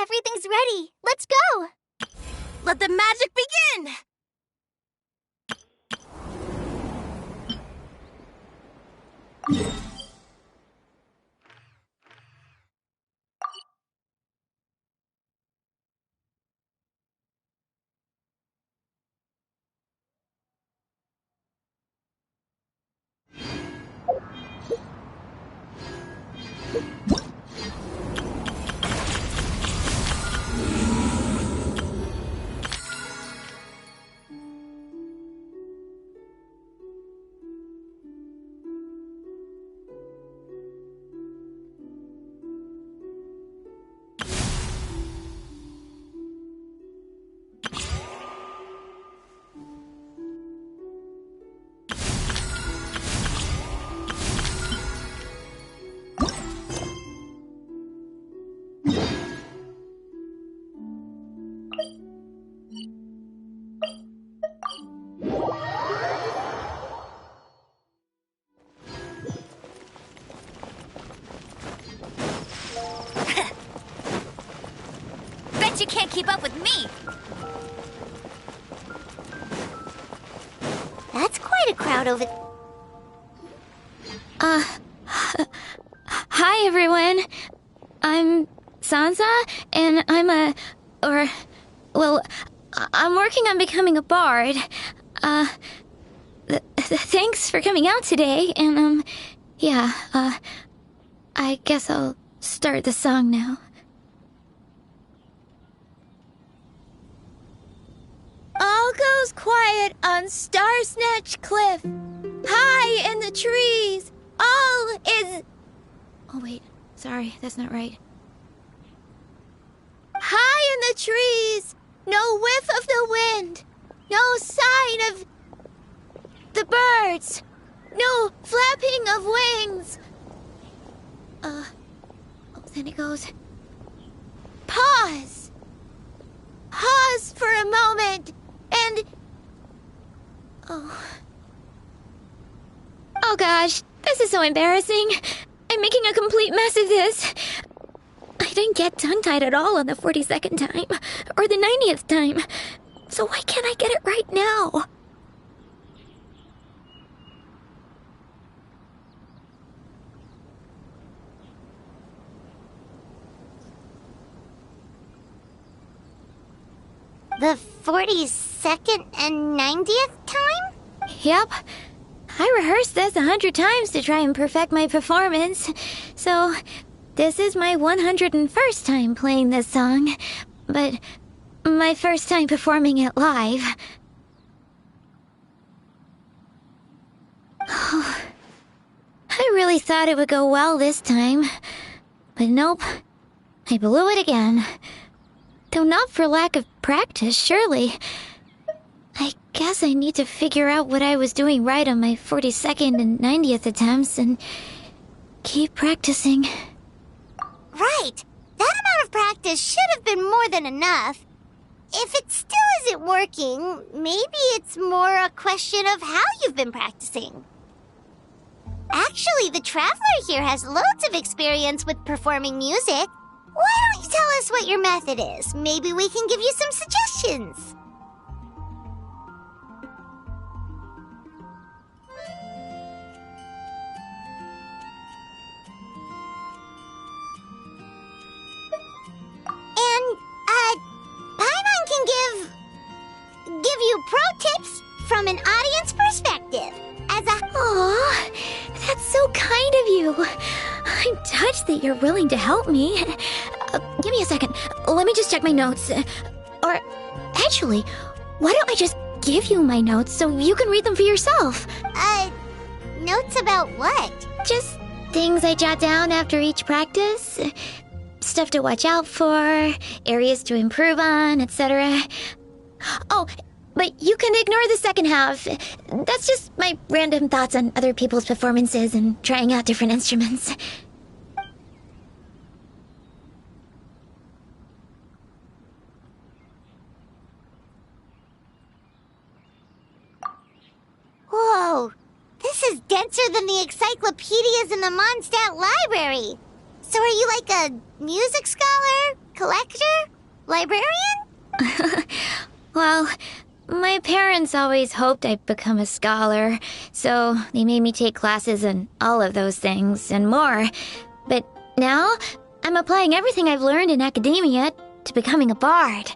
Everything's ready. Let's go! Let the magic begin! Bet you can't keep up with me! That's quite a crowd over... Hi everyone. I'm Sansa, and I'm working on becoming a bard. Thanks for coming out today, and I guess I'll start the song now. All goes quiet on Star Snatch Cliff. High in the trees, all is... Oh wait, sorry, that's not right. High in the trees, no whiff of the wind, no sign of the birds, no flapping of wings. Then it goes. Pause. Pause for a moment, and... Oh gosh, this is so embarrassing. I'm making a complete mess of this. I didn't get tongue-tied at all on the 42nd time, or the 90th time. So why can't I get it right now? The 42nd and 90th time? Yep. I rehearsed this 100 times to try and perfect my performance. So, this is my 101st time playing this song. But my first time performing it live. I really thought it would go well this time. But nope. I blew it again. Though not for lack of practice, surely. I guess I need to figure out what I was doing right on my 42nd and 90th attempts and keep practicing. Right! That amount of practice should have been more than enough. If it still isn't working, maybe it's more a question of how you've been practicing. Actually, the Traveler here has loads of experience with performing music. Why don't you tell us what your method is? Maybe we can give you some suggestions. And, Paimon can give you pro tips from an audience perspective. As a... Aw, that's so kind of you. I'm touched that you're willing to help me. Give me a second. Let me just check my notes. Or, actually, why don't I just give you my notes so you can read them for yourself? Notes about what? Just things I jot down after each practice. Stuff to watch out for, areas to improve on, etc. Oh, but you can ignore the second half. That's just my random thoughts on other people's performances and trying out different instruments. Whoa, this is denser than the encyclopedias in the Mondstadt library. So are you like a music scholar? Collector? Librarian? Well, my parents always hoped I'd become a scholar, so they made me take classes in all of those things and more. But now, I'm applying everything I've learned in academia to becoming a bard.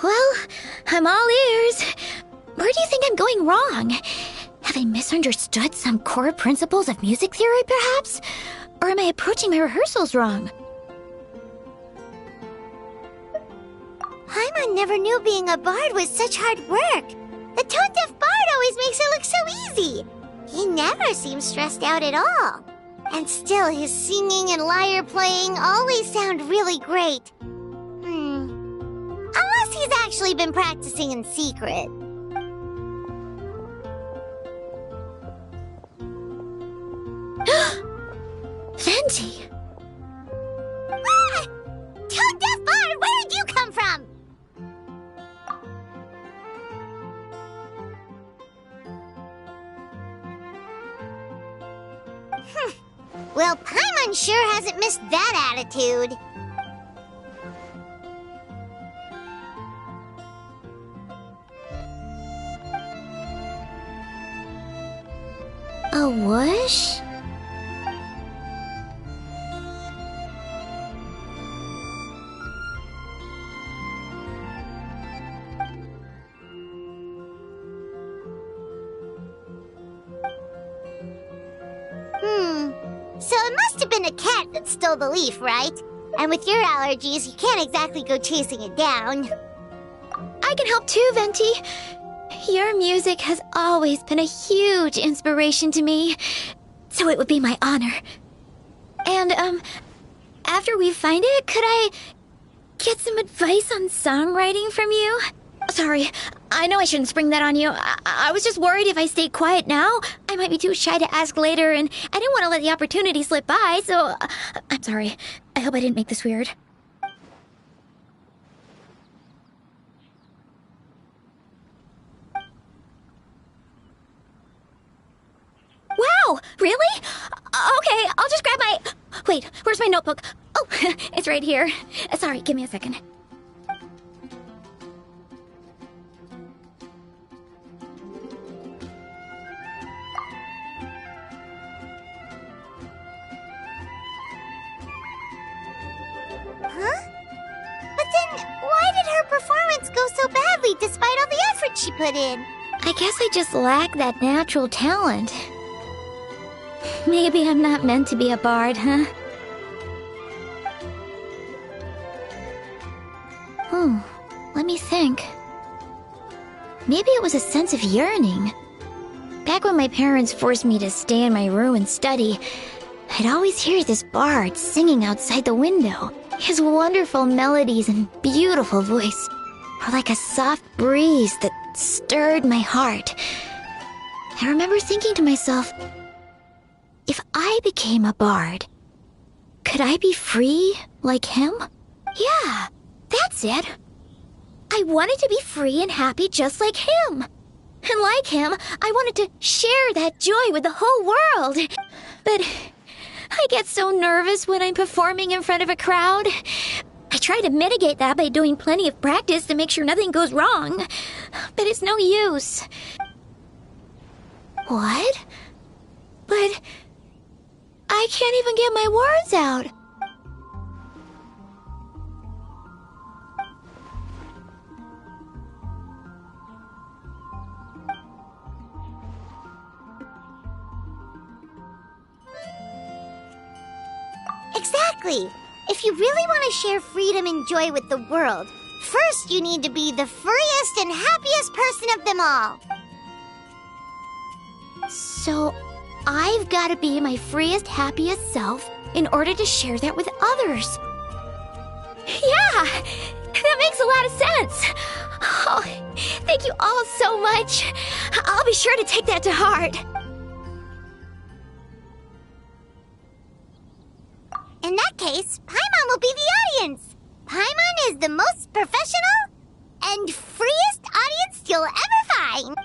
Well, I'm all ears. Where do you think I'm going wrong? Have I misunderstood some core principles of music theory, perhaps? Or am I approaching my rehearsals wrong? Paimon never knew being a bard was such hard work. The tone-deaf bard always makes it look so easy. He never seems stressed out at all. And still, his singing and lyre playing always sound really great. Unless he's actually been practicing in secret. Venti! Ah! Tone-deaf bard, where did you come from? Well, Paimon sure hasn't missed that attitude. A whoosh? So it must have been a cat that stole the leaf, right? And with your allergies, you can't exactly go chasing it down. I can help too, Venti. Your music has always been a huge inspiration to me, so it would be my honor. And, after we find it, could I get some advice on songwriting from you? Sorry, I know I shouldn't spring that on you. I was just worried if I stayed quiet now, I might be too shy to ask later, and I didn't want to let the opportunity slip by, so I'm sorry. I hope I didn't make this weird. Wow, really? Okay, I'll just grab my... Wait, where's my notebook? Oh, it's right here. Sorry, give me a second. Huh? But then, why did her performance go so badly despite all the effort she put in? I guess I just lack that natural talent. Maybe I'm not meant to be a bard, huh? Let me think. Maybe it was a sense of yearning. Back when my parents forced me to stay in my room and study, I'd always hear this bard singing outside the window. His wonderful melodies and beautiful voice were like a soft breeze that stirred my heart. I remember thinking to myself, if I became a bard, could I be free like him? Yeah, that's it. I wanted to be free and happy just like him. And like him, I wanted to share that joy with the whole world. But I get so nervous when I'm performing in front of a crowd. I try to mitigate that by doing plenty of practice to make sure nothing goes wrong. But it's no use. What? But I can't even get my words out. Exactly. If you really want to share freedom and joy with the world, first you need to be the freest and happiest person of them all. So, I've got to be my freest, happiest self in order to share that with others. Yeah, that makes a lot of sense. Oh, thank you all so much. I'll be sure to take that to heart. In that case, Paimon will be the audience. Paimon is the most professional and freest audience you'll ever find.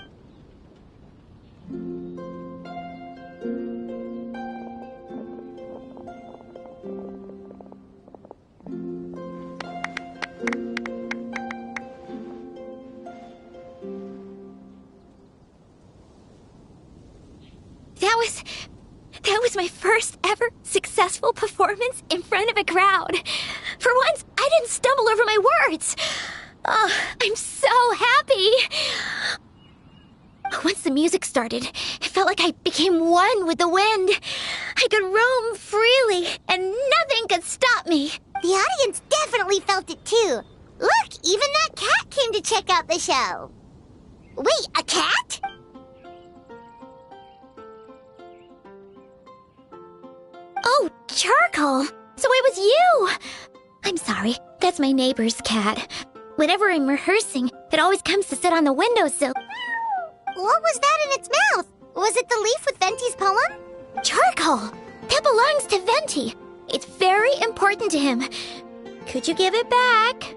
That was my first ever successful performance in front of a crowd. For once, I didn't stumble over my words. Oh, I'm so happy. Once the music started, it felt like I became one with the wind. I could roam freely, and nothing could stop me. The audience definitely felt it too. Look, even that cat came to check out the show. Wait, a cat? Oh, Charcoal! So it was you! I'm sorry, that's my neighbor's cat. Whenever I'm rehearsing, it always comes to sit on the windowsill. What was that in its mouth? Was it the leaf with Venti's poem? Charcoal! That belongs to Venti. It's very important to him. Could you give it back?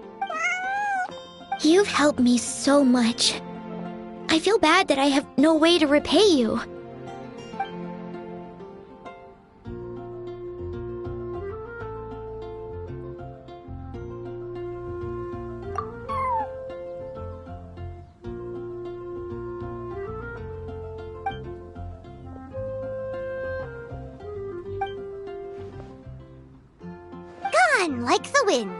You've helped me so much. I feel bad that I have no way to repay you. Gone like the wind.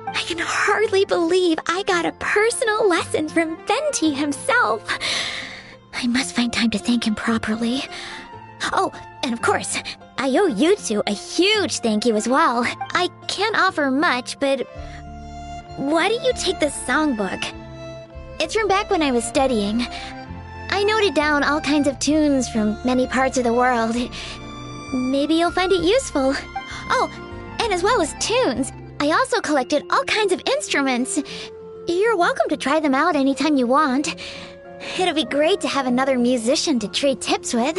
I can hardly believe I got a personal lesson from Venti himself. I must find time to thank him properly. Oh, and of course, I owe you two a huge thank you as well. I can't offer much, but why don't you take this songbook? It's from back when I was studying. I noted down all kinds of tunes from many parts of the world. Maybe you'll find it useful. Oh, and as well as tunes, I also collected all kinds of instruments. You're welcome to try them out anytime you want. It'll be great to have another musician to trade tips with.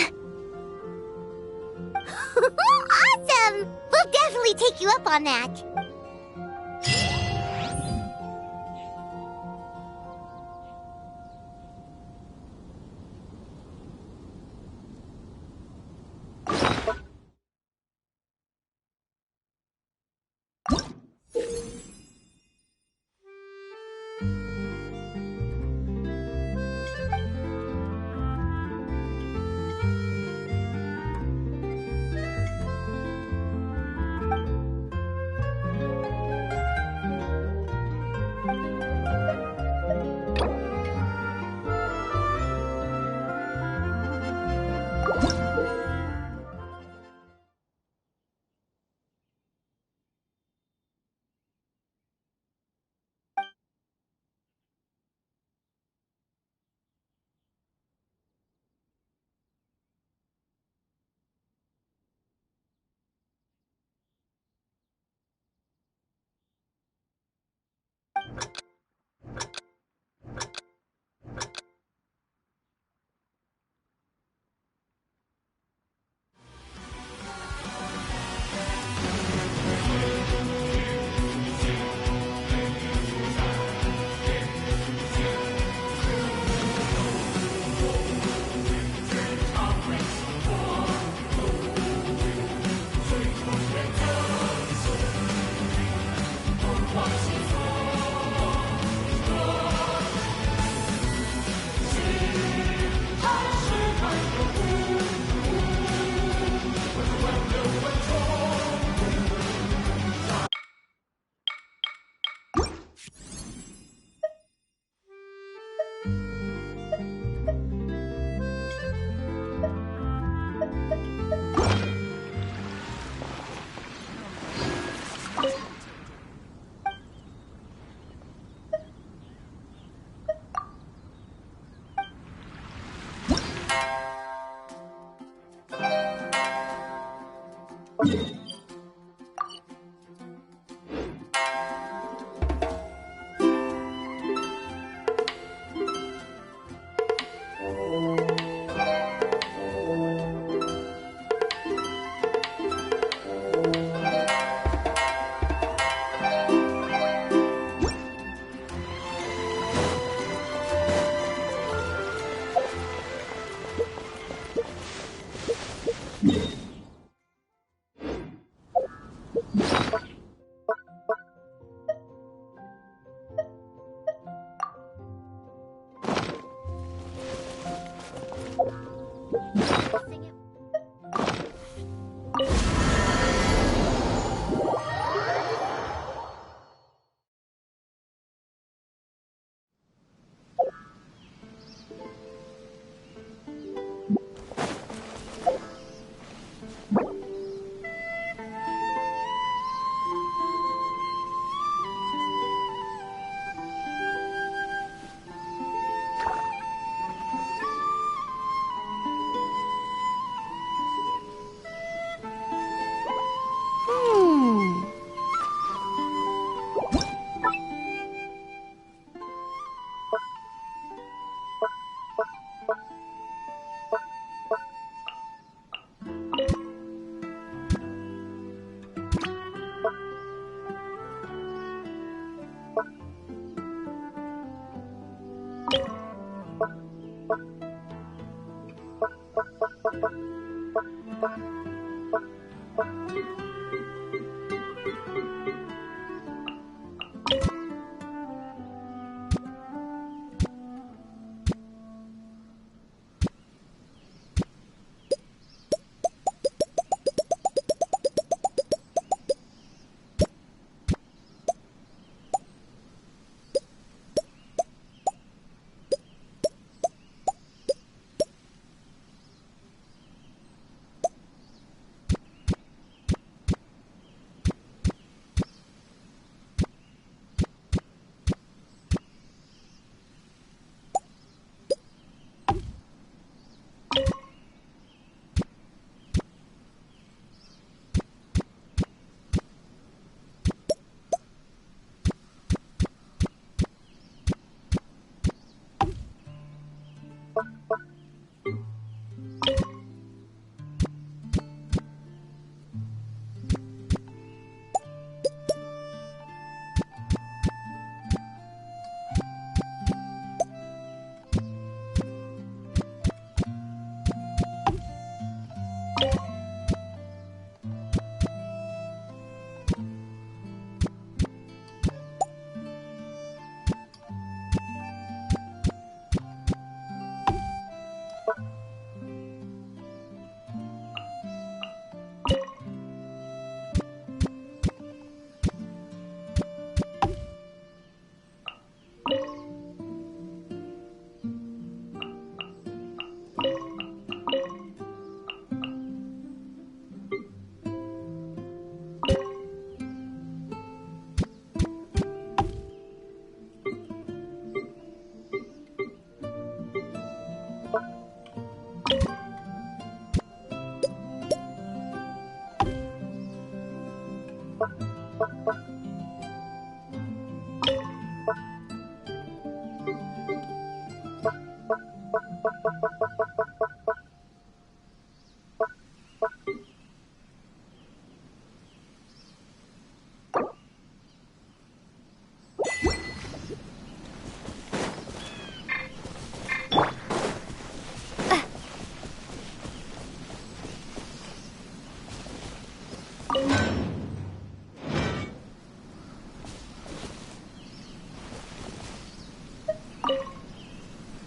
Awesome! We'll definitely take you up on that.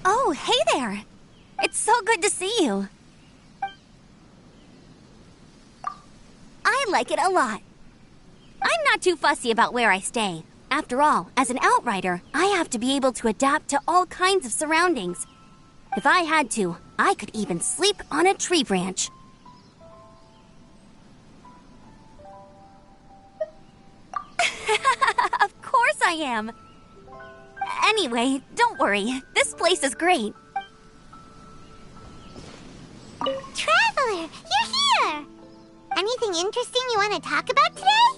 Oh, hey there! It's so good to see you. I like it a lot. I'm not too fussy about where I stay. After all, as an outrider, I have to be able to adapt to all kinds of surroundings. If I had to, I could even sleep on a tree branch. Of course I am. Anyway, don't worry. This place is great. Traveler, you're here! Anything interesting you want to talk about today?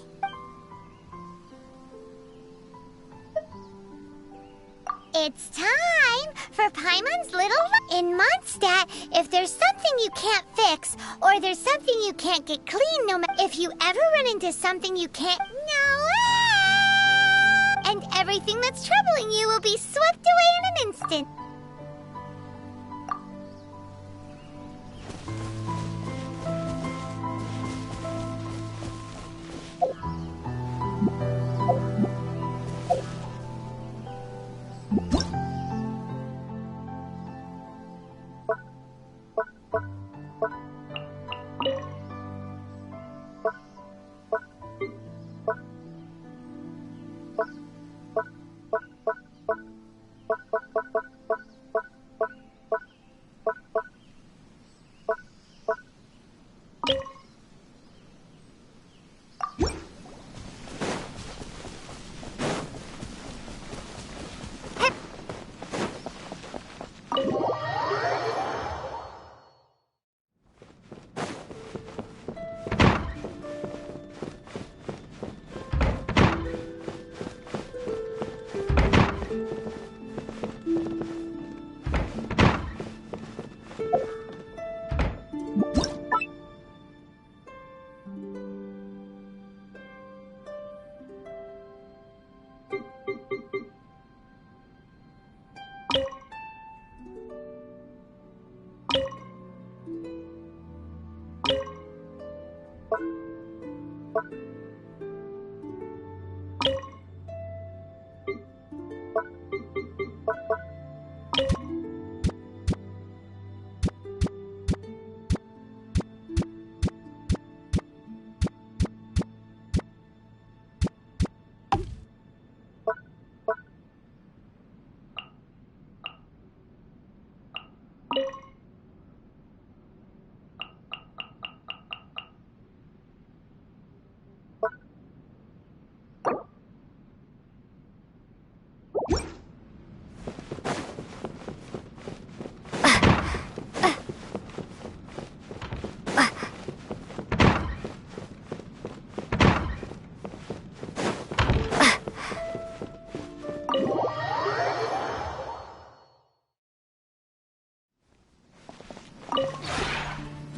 It's time for Paimon's Little... In Mondstadt, if there's something you can't fix, or there's something you can't get clean, if you ever run into something you can't... and everything that's troubling you will be swept away in an instant.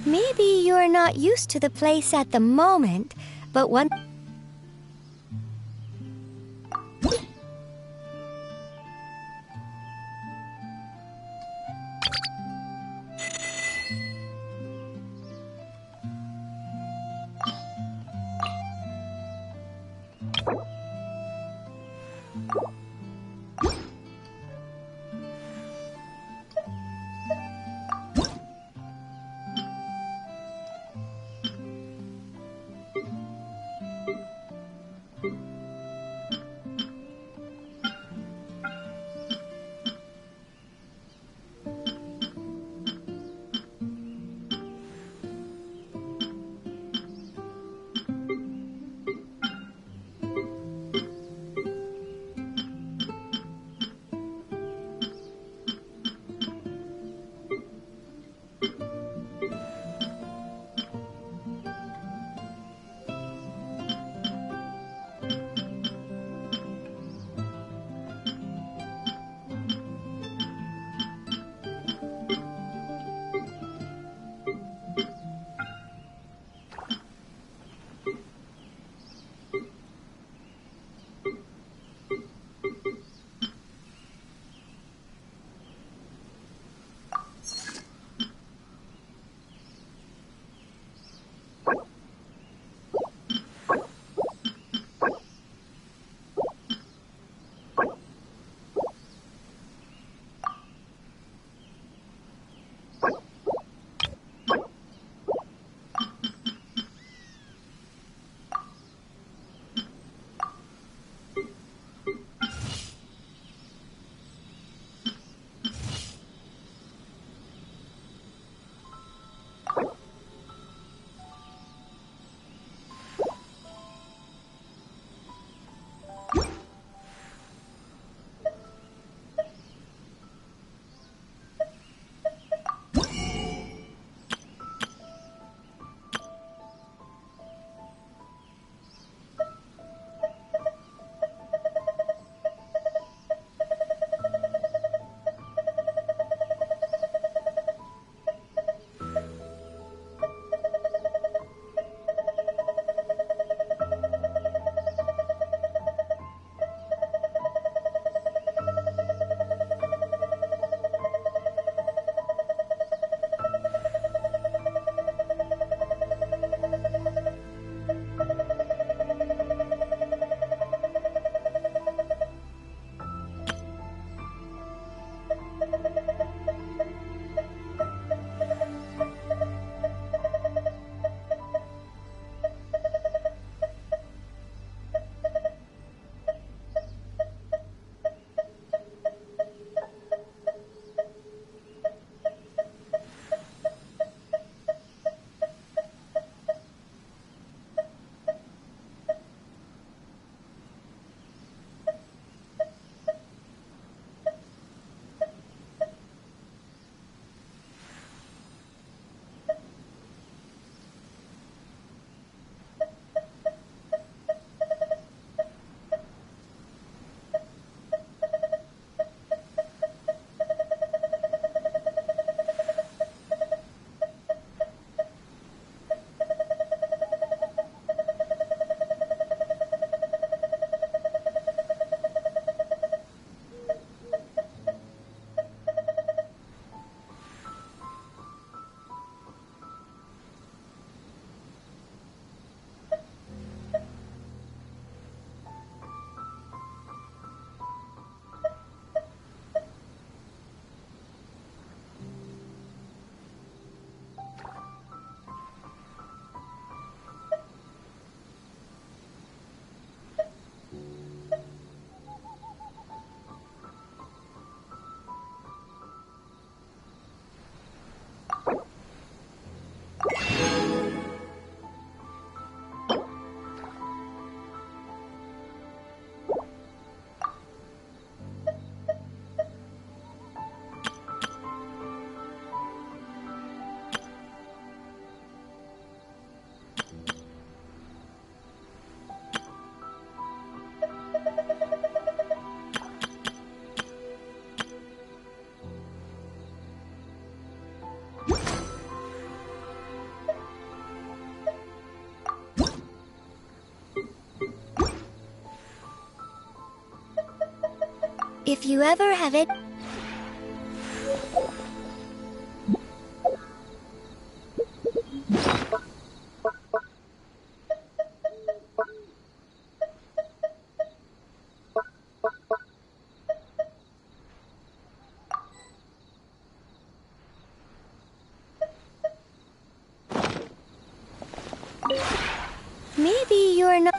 Maybe you're not used to the place at the moment, but one... If you ever have it... Maybe you're not...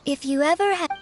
If you ever have...